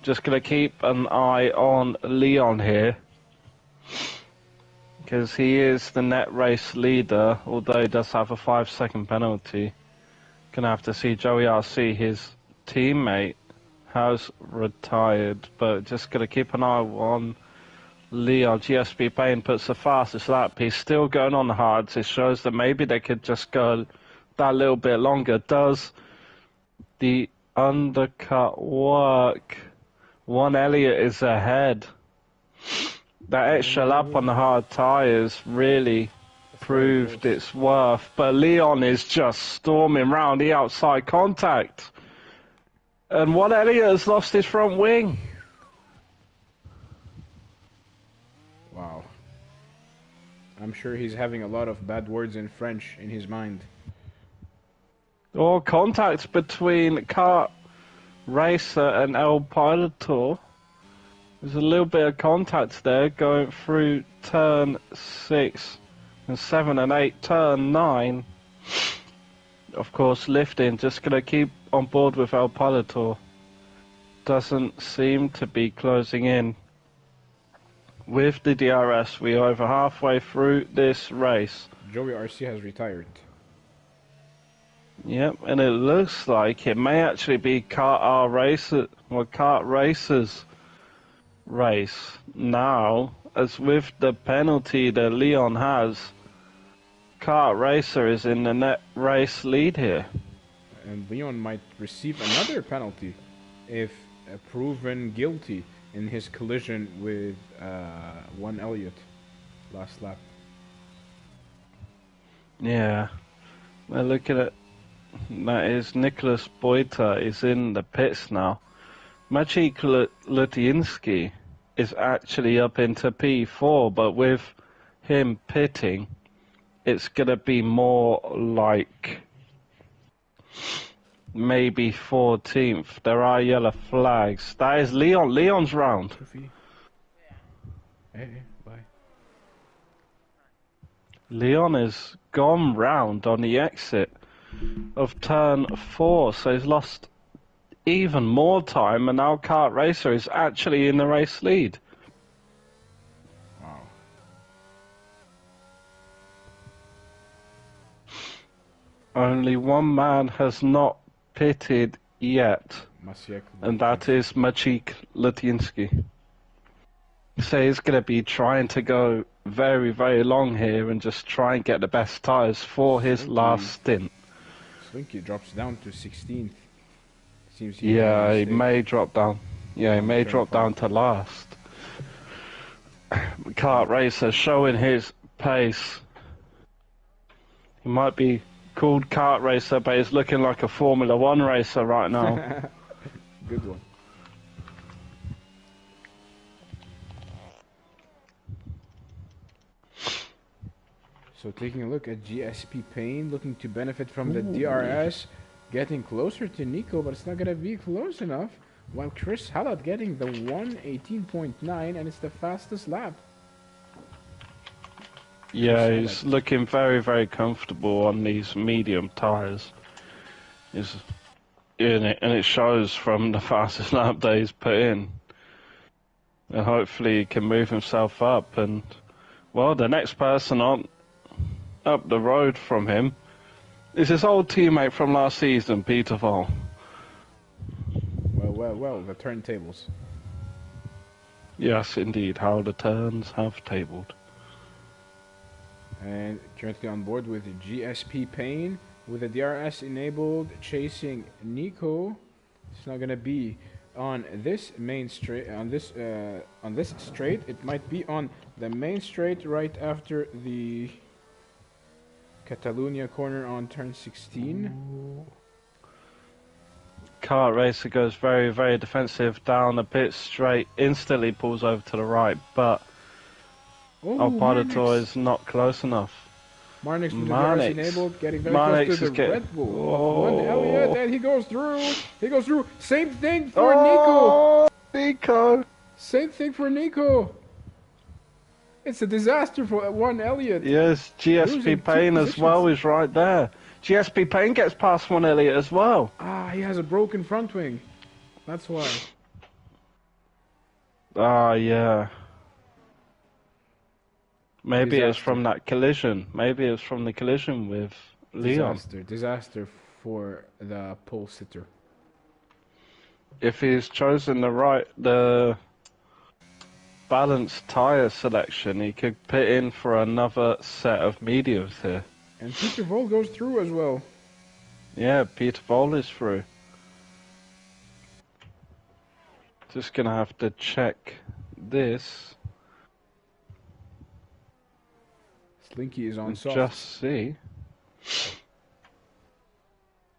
Just going to keep an eye on Leon here, because he is the net race leader, although he does have a 5-second penalty. Gonna have to see Joey RC, his teammate, has retired, but just gonna keep an eye on Leon. GSP Payne puts the fastest lap. He's still going on the hards. It shows that maybe they could just go that little bit longer. Does the undercut work? One Elliott is ahead. That extra lap on the hard tyres really proved its worth. But Leon is just storming round the outside contact. And One Elliott has lost his front wing. Wow. I'm sure he's having a lot of bad words in French in his mind. Or contact between Kart Racer and El Pilotor. There's a little bit of contact there going through turn 6 and 7 and 8, turn 9. Of course, lifting, just going to keep on board with El Pilotor. Doesn't seem to be closing in. With the DRS, we are over halfway through this race. Joey RC has retired. Yep, and it looks like it may actually be Kart Racer's race now, as with the penalty that Leon has, Kart Racer is in the net race lead here. And Leon might receive another penalty if proven guilty in his collision with One Elliott last lap. Yeah, well, look at it. That is Nicholas Boita is in the pits now. Maciej Lutiński is actually up into P4, but with him pitting, it's going to be more like maybe 14th. There are yellow flags. That is Leon. Leon's round. Hey, bye. Leon has gone round on the exit of turn 4, so he's lost even more time, and now Kart Racer is actually in the race lead. Wow. Only one man has not pitted yet, and that is Maciej Lutiński. So he's going to be trying to go very, very long here and just try and get the best tyres for his last stint. Slinky drops down to 16th. Seems he may drop down. Yeah, he may drop down to last. Kart Racer showing his pace. He might be called Kart Racer, but he's looking like a Formula 1 racer right now. Good one. So taking a look at GSP Payne, looking to benefit from the DRS, getting closer to Nico, but it's not going to be close enough. While Chris Hallett getting the 1:18.9, and it's the fastest lap. Yeah, he's looking very, very comfortable on these medium tyres. And it shows from the fastest lap that he's put in. And hopefully he can move himself up. And, well, the next person on up the road from him is his old teammate from last season, Peter Vol. Well, the turntables. Yes, indeed, how the turns have tabled. And currently on board with GSP Payne with the DRS enabled, chasing Nico. It's not gonna be on this main straight. On this straight, it might be on the main straight right after the Catalonia corner on turn 16. Kart racer goes very, very defensive down the pit straight, instantly pulls over to the right, but our Predator is not close enough. Marnix with the DRS enabled, getting very close to the Red Bull. One Elliott, and he goes through. He goes through. Same thing for Nico. Nico. Same thing for Nico. It's a disaster for one Elliott. Yes, GSP Payne as well is right there. GSP Payne gets past one Elliott as well. Ah, he has a broken front wing. That's why. Ah, yeah. Maybe it's from that collision. Maybe it's from the collision with Leon. Disaster for the pole sitter. If he's chosen the balanced tyre selection, he could pit in for another set of mediums here. And Peter Vol goes through as well. Yeah, Peter Vol is through. Just gonna have to check this. Slinky is on soft. Just see.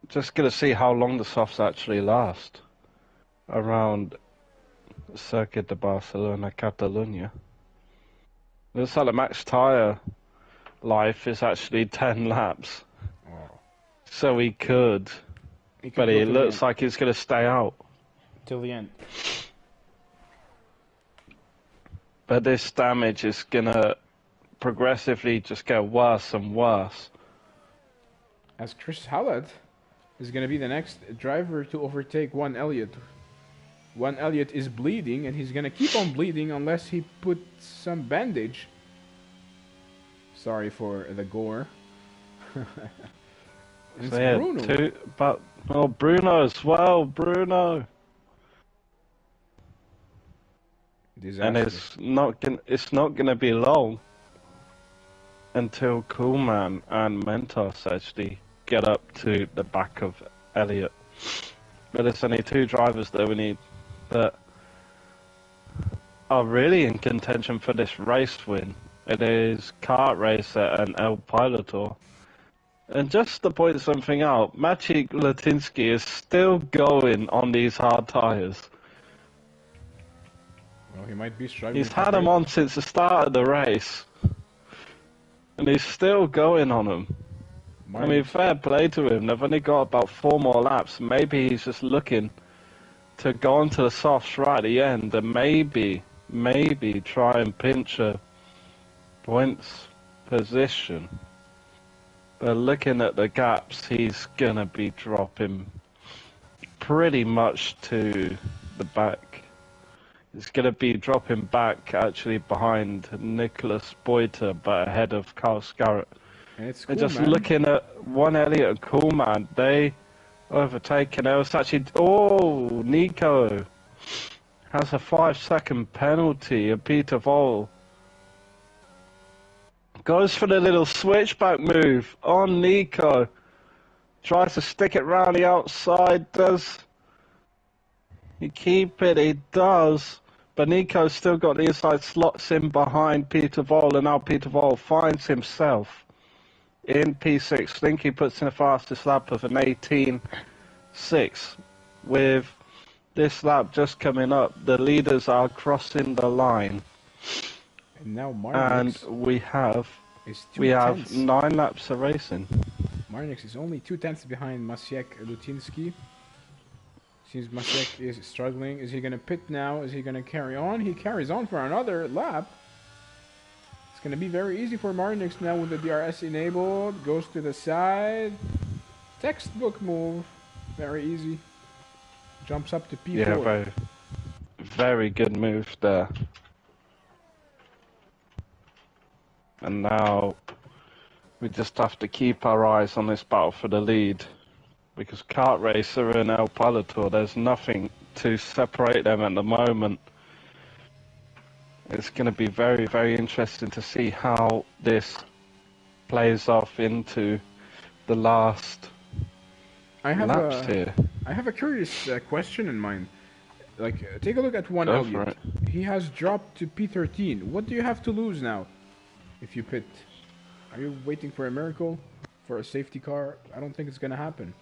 Just gonna see how long the softs actually last around Circuit de Barcelona, Catalunya. Looks like the max tyre life is actually 10 laps. Oh. So he could but it looks like he's gonna stay out till the end. But this damage is gonna progressively just get worse and worse. As Chris Hallett is going to be the next driver to overtake one Elliott. One Elliott is bleeding, and he's going to keep on bleeding unless he puts some bandage. Sorry for the gore. It's so yeah, Bruno. Bruno as well, Bruno. Disaster. And it's not gonna be long until Coolman and Mentos actually get up to the back of Elliott. But there's only two drivers that we need that are really in contention for this race win. It is Kart Racer and El Pilotor. And just to point something out, Maciej Latinsky is still going on these hard tyres. Well, he might be struggling. He's had them on since the start of the race. And he's still going on them. I mean, fair play to him. They've only got about 4 more laps. Maybe he's just looking to go onto the softs right at the end and maybe try and pinch a points position. But looking at the gaps, he's gonna be dropping pretty much to the back. He's gonna be dropping back actually behind Nicholas Boyter, but ahead of Carl Scarrett. Cool, just looking at one Elliott and Coolman, they overtaken. It was actually Nico has a 5-second penalty, and Peter Vol goes for the little switchback move on Nico. Tries to stick it round the outside. Does he keep it? He does. But Nico's still got the inside slots in behind Peter Vol, and now Peter Vol finds himself in P6. I think he puts in the fastest lap of an 18.6. With this lap just coming up, the leaders are crossing the line. And now Marnix we have 9 laps of racing. Marnix is only 2/10 behind Maciej Lutinsky. Seems Maciej is struggling. Is he going to pit now? Is he going to carry on? He carries on for another lap. It's going to be very easy for Marnix now with the DRS enabled. Goes to the side. Textbook move. Very easy. Jumps up to P4. Yeah, very good move there. And now We just have to keep our eyes on this battle for the lead. Because Kart Racer and El Palator, there's nothing to separate them at the moment. It's going to be very, very interesting to see how this plays off into the last laps here. I have a curious question in mind. Like, take a look at one Go for Elliott. it. He has dropped to P13. What do you have to lose now if you pit? Are you waiting for a miracle? For a safety car? I don't think it's going to happen.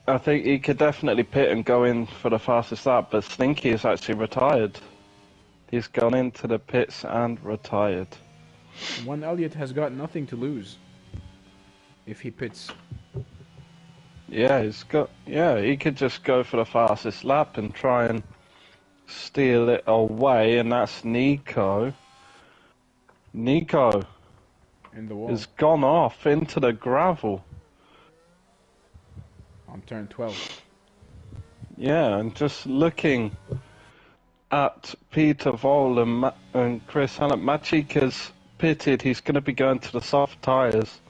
I think he could definitely pit and go in for the fastest lap, but Slinky is actually retired. He's gone into the pits and retired. One Elliott has got nothing to lose if he pits. Yeah, he could just go for the fastest lap and try and steal it away, and that's Nico. Nico In the wall. has gone off into the gravel. On turn 12. Yeah, and just looking at Peter Vol and Chris Hallett, Machika's pitted. He's going to be going to the soft tyres.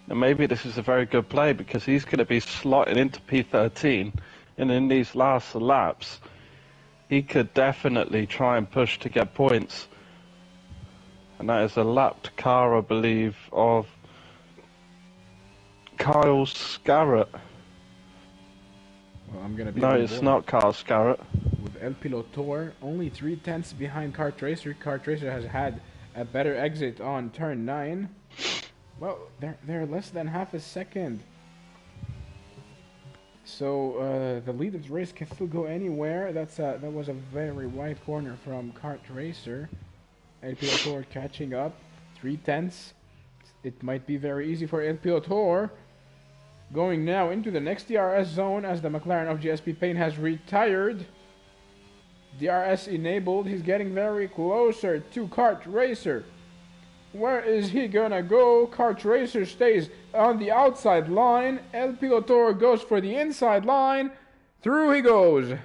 And maybe this is a very good play because he's going to be slotting into P13. And in these last laps, he could definitely try and push to get points. And that is a lapped car, I believe, of Kyle Scarrett. Well, I'm gonna be. No, it's not Kyle Scarrett. With El Pilotor, only 3/10 behind Kart Racer. Kart Racer has had a better exit on turn 9. Well, they're less than half a second. So the lead of the race can still go anywhere. That was a very wide corner from Kart Racer. El Pilotor catching up. 3/10. It might be very easy for El Pilotor. Going now into the next DRS zone as the McLaren of GSP Payne has retired. DRS enabled. He's getting very closer to Kart Racer. Where is he gonna go? Kart Racer stays on the outside line. El Pilotor goes for the inside line. Through he goes.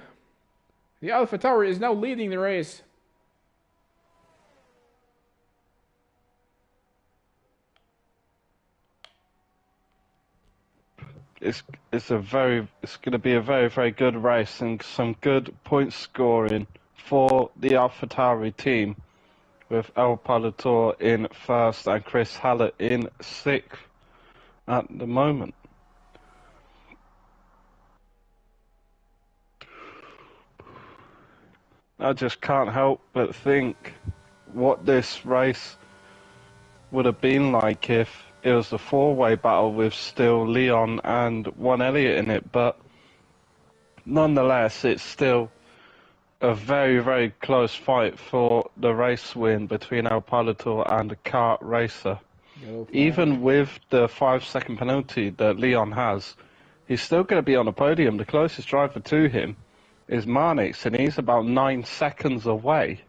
The AlphaTauri is now leading the race. It's going to be a very, very good race and some good point scoring for the AlphaTauri team, with El Palator in first and Chris Hallett in sixth at the moment. I just can't help but think what this race would have been like if it was a four-way battle with still Leon and one Elliott in it, but nonetheless, it's still a very, very close fight for the race win between El Palator and Kart Racer. Even with the 5-second penalty that Leon has, he's still going to be on the podium. The closest driver to him is Marnix, and he's about 9 seconds away.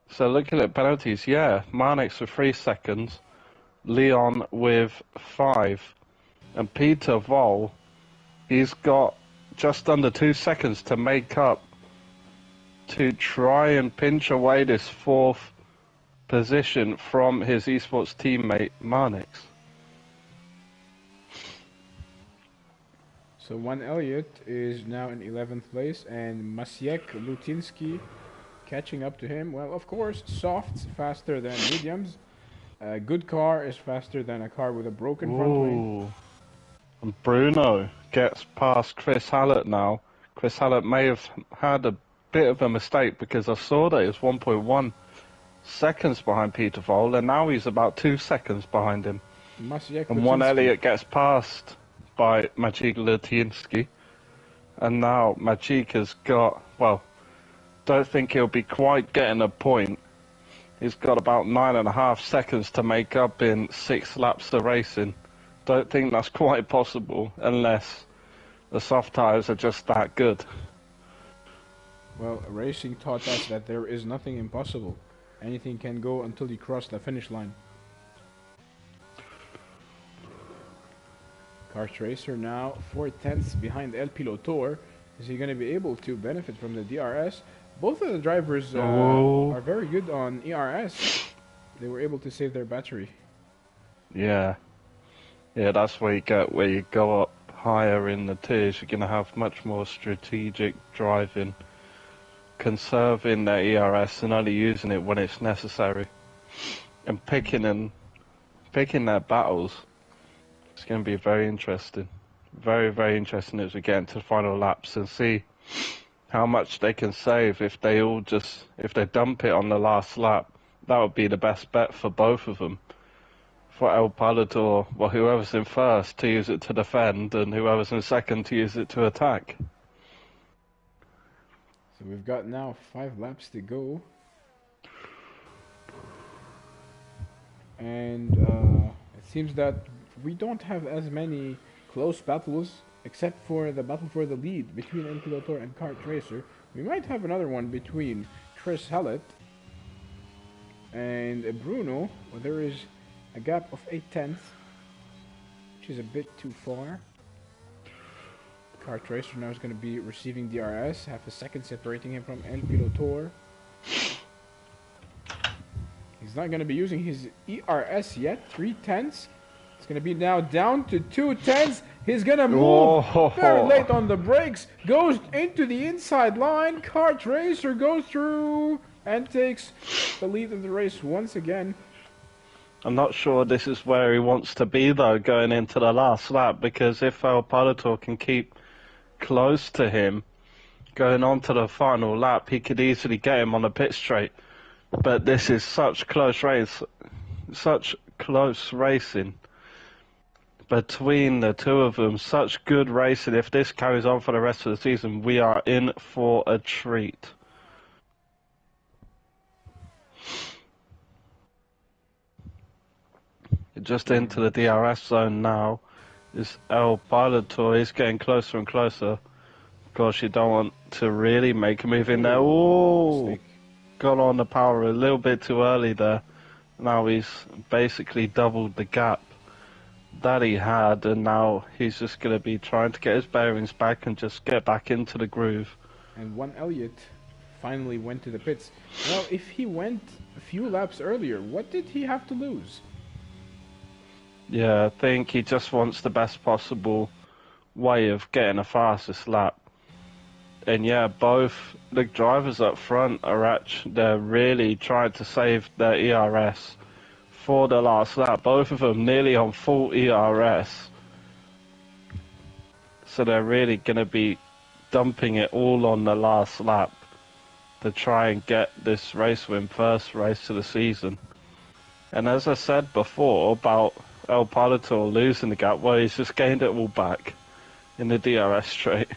So looking at penalties, yeah, Marnix with 3 seconds, Leon with 5, and Peter Vol, he's got just under 2 seconds to make up to try and pinch away this 4th position from his esports teammate Marnix. So one Elliott is now in 11th place, and Maciek Lutinsky catching up to him. Well, of course, softs faster than mediums. A good car is faster than a car with a broken front wing. And Bruno gets past Chris Hallett now. Chris Hallett may have had a bit of a mistake because I saw that he was 1.1 seconds behind Peter Vol, and now he's about 2 seconds behind him. And one Elliott gets passed by Maciek Lutinsky. And now Maciek has got, well, don't think he'll be quite getting a point. He's got about 9.5 seconds to make up in 6 laps of racing. Don't think that's quite possible unless the soft tyres are just that good. Well, racing taught us that there is nothing impossible. Anything can go until you cross the finish line. Kart Racer now 4/10 behind El Pilotor. Is he going to be able to benefit from the DRS? Both of the drivers are very good on ERS. They were able to save their battery. Yeah. Yeah, that's where you go up higher in the tiers. You're going to have much more strategic driving, conserving their ERS and only using it when it's necessary, and picking their battles. It's going to be very interesting, very very interesting as we get into the final laps and see how much they can save if they dump it on the last lap. That would be the best bet for both of them. For El Palador, well, whoever's in first to use it to defend, and whoever's in second to use it to attack. So we've got now 5 laps to go. And it seems that we don't have as many close battles, except for the battle for the lead between El Pilotor and Kart Racer. We might have another one between Chris Hallett and Bruno, where there is a gap of 8/10, which is a bit too far. Kart Racer now is going to be receiving DRS, half a second separating him from El Pilotor. He's not going to be using his ERS yet, 3/10. It's going to be now down to 2/10. He's going to move very late on the brakes, goes into the inside line. Kart Racer goes through and takes the lead of the race once again. I'm not sure this is where he wants to be, though, going into the last lap, because if El Palador can keep close to him going on to the final lap, he could easily get him on the pit straight. But this is such close racing between the two of them, such good racing. If this carries on for the rest of the season, we are in for a treat. Just into the DRS zone now is El Pilotor. He's getting closer and closer. Of course, you don't want to really make a move in there. Ooh, got on the power a little bit too early there. Now he's basically doubled the gap that he had, and now he's just going to be trying to get his bearings back and just get back into the groove. And one Elliott finally went to the pits. Well, if he went a few laps earlier, what did he have to lose? Yeah, I think he just wants the best possible way of getting a fastest lap. And yeah, both the drivers up front they're really trying to save their ERS for the last lap. Both of them nearly on full ERS. So they're really going to be dumping it all on the last lap to try and get this race win, first race of the season. And as I said before about El Pilotor losing the gap, well, he's just gained it all back in the DRS straight.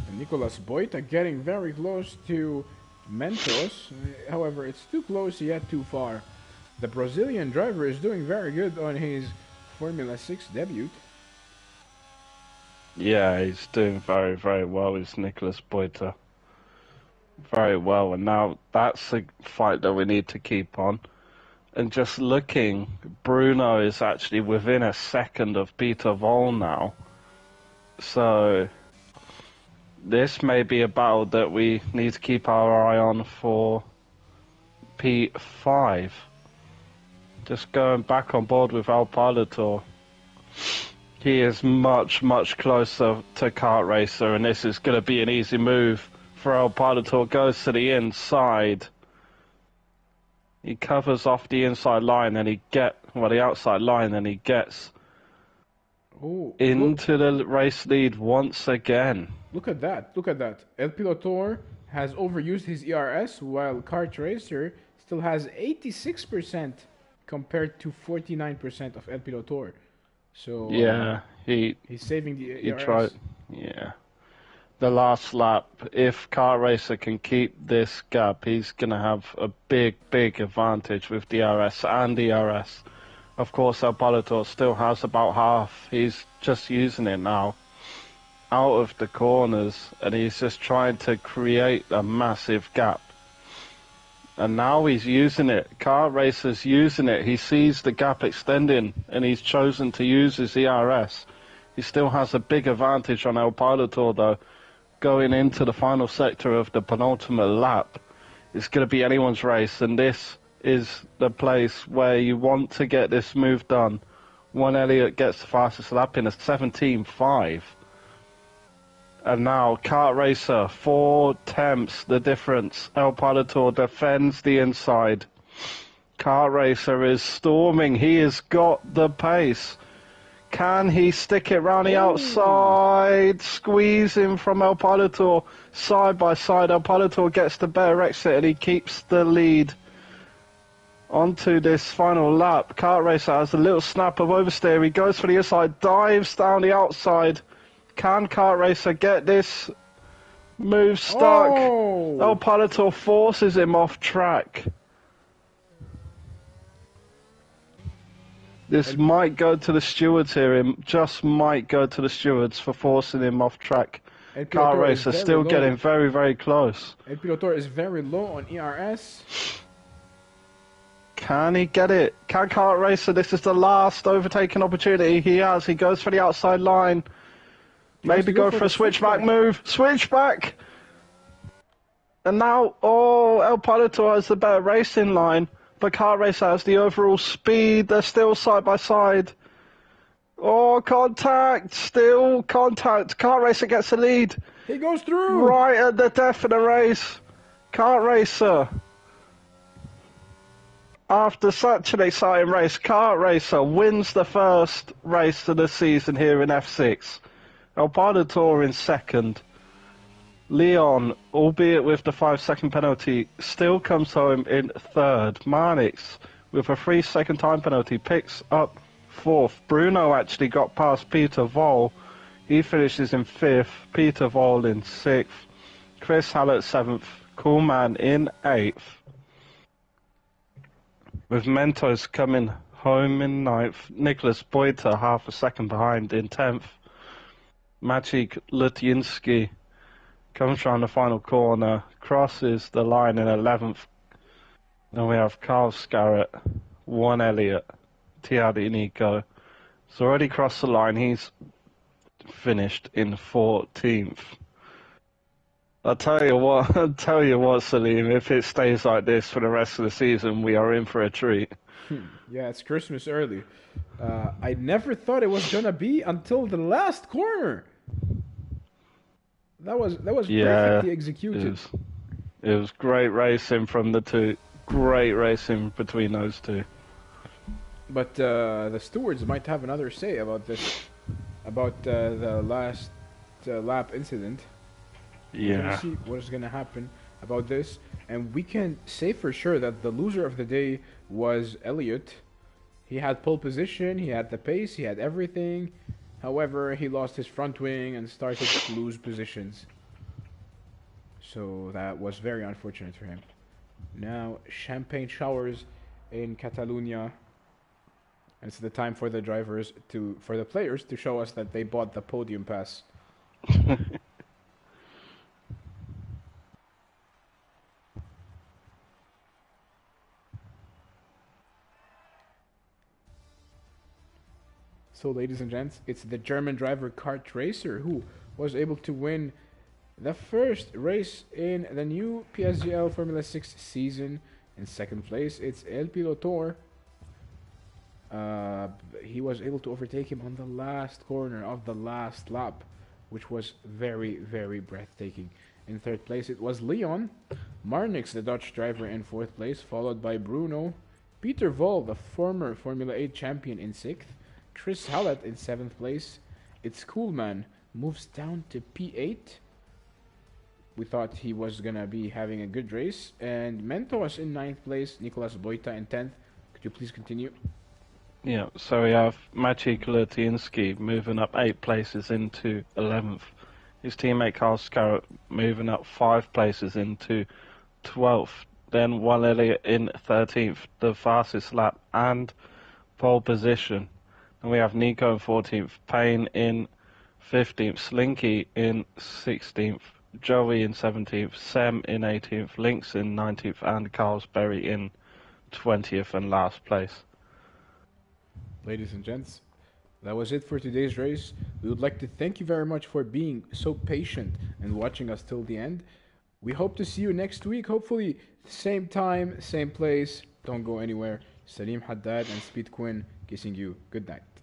And Nicolas Boita getting very close to Mentos. However, it's too close yet too far. The Brazilian driver is doing very good on his Formula 6 debut. Yeah, he's doing very, very well. It's Nicolas Boita. Very well, and now that's a fight that we need to keep on. And just looking, Bruno is actually within a second of Peter Vol now. So this may be a battle that we need to keep our eye on for P5. Just going back on board with El Pilotor. He is much, much closer to Kart Racer, and this is going to be an easy move for El Pilotor. Goes to the inside. He covers off the inside line, and the outside line, and he gets into the race lead once again. Look at that! Look at that! El Pilotor has overused his ERS, while Kart Racer still has 86% compared to 49% of El Pilotor. So yeah, he's saving the ERS. Tried, yeah. The last lap, if Kart Racer can keep this gap, he's going to have a big, big advantage with DRS and ERS. Of course, El Pilotor still has about half. He's just using it now out of the corners, and he's just trying to create a massive gap. And now he's using it. Kart Racer's using it. He sees the gap extending, and he's chosen to use his ERS. He still has a big advantage on El Pilotor, though. Going into the final sector of the penultimate lap, it's going to be anyone's race, and this is the place where you want to get this move done. One Elliott gets the fastest lap in a 17.5. And now, Kart Racer, 4 tenths the difference. El Palator defends the inside. Kart Racer is storming. He has got the pace. Can he stick it round the outside? Squeezing from El Palator. Side by side, El Palator gets the better exit and he keeps the lead. Onto this final lap. Kart Racer has a little snap of oversteer. He goes for the inside, dives down the outside. Can Kart Racer get this move stuck? El Palator forces him off track. This might go to the stewards here. It just might go to the stewards for forcing him off track. Kart Racer still getting very, very close. El Pilotor is very low on ERS. Can he get it? Can Kart Racer? This is the last overtaking opportunity he has. He goes for the outside line. Maybe go for a switchback move. Switchback! And now, El Palator has the better racing line, but Kart Racer has the overall speed. They're still side by side. Contact! Still contact. Kart Racer gets the lead. He goes through! Right at the death of the race. Kart Racer. After such an exciting race, Kart Racer wins the first race of the season here in F6. El Palator in second. Leon, albeit with the 5-second penalty, still comes home in third. Marnix, with a 3-second time penalty, picks up fourth. Bruno actually got past Peter Vol. He finishes in fifth. Peter Vol in sixth. Chris Hallett seventh. Coolman in eighth. With Mentos coming home in ninth. Nicholas Boyter half a second behind in 10th. Maciej Lutiński comes around the final corner, crosses the line in 11th. Then we have Carl Scarrett, One Elliott, Tiadi Nico. He's already crossed the line. He's finished in 14th. I'll tell you what, Salim, if it stays like this for the rest of the season, we are in for a treat. Yeah, it's Christmas early. I never thought it was gonna be until the last corner. That was perfectly executed. It was great racing from the two. Great racing between those two. But the stewards might have another say about this, about the last lap incident. Yeah. We're gonna see what is gonna happen about this, and we can say for sure that the loser of the day was Elliott. He had pole position, he had the pace, he had everything. However, he lost his front wing and started to lose positions. So that was very unfortunate for him. Now, champagne showers in Catalonia. And it's the time for the players to show us that they bought the podium pass. So, ladies and gents, it's the German driver Kart Racer who was able to win the first race in the new PSGL Formula 6 season. In second place, it's El Pilotor. He was able to overtake him on the last corner of the last lap, which was very, very breathtaking. In third place, it was Leon. Marnix, the Dutch driver, in fourth place, followed by Bruno. Peter Vol, the former Formula 8 champion, in sixth. Chris Hallett in 7th place. It's Coolman moves down to P8. We thought he was gonna be having a good race. And Mentos in 9th place. Nicolas Boita in 10th. Could you please continue? Yeah, so we have Maciej Lutiński moving up 8 places into 11th. His teammate Carl Scarrett moving up 5 places into 12th. Then One Elliott in 13th, the fastest lap and pole position. And we have Nico in 14th, Payne in 15th, Slinky in 16th, Joey in 17th, Sem in 18th, Lynx in 19th, and Carlsberry in 20th and last place. Ladies and gents, that was it for today's race. We would like to thank you very much for being so patient and watching us till the end. We hope to see you next week, hopefully same time, same place. Don't go anywhere. Salim Haddad and Speed Quinn kissing you. Good night.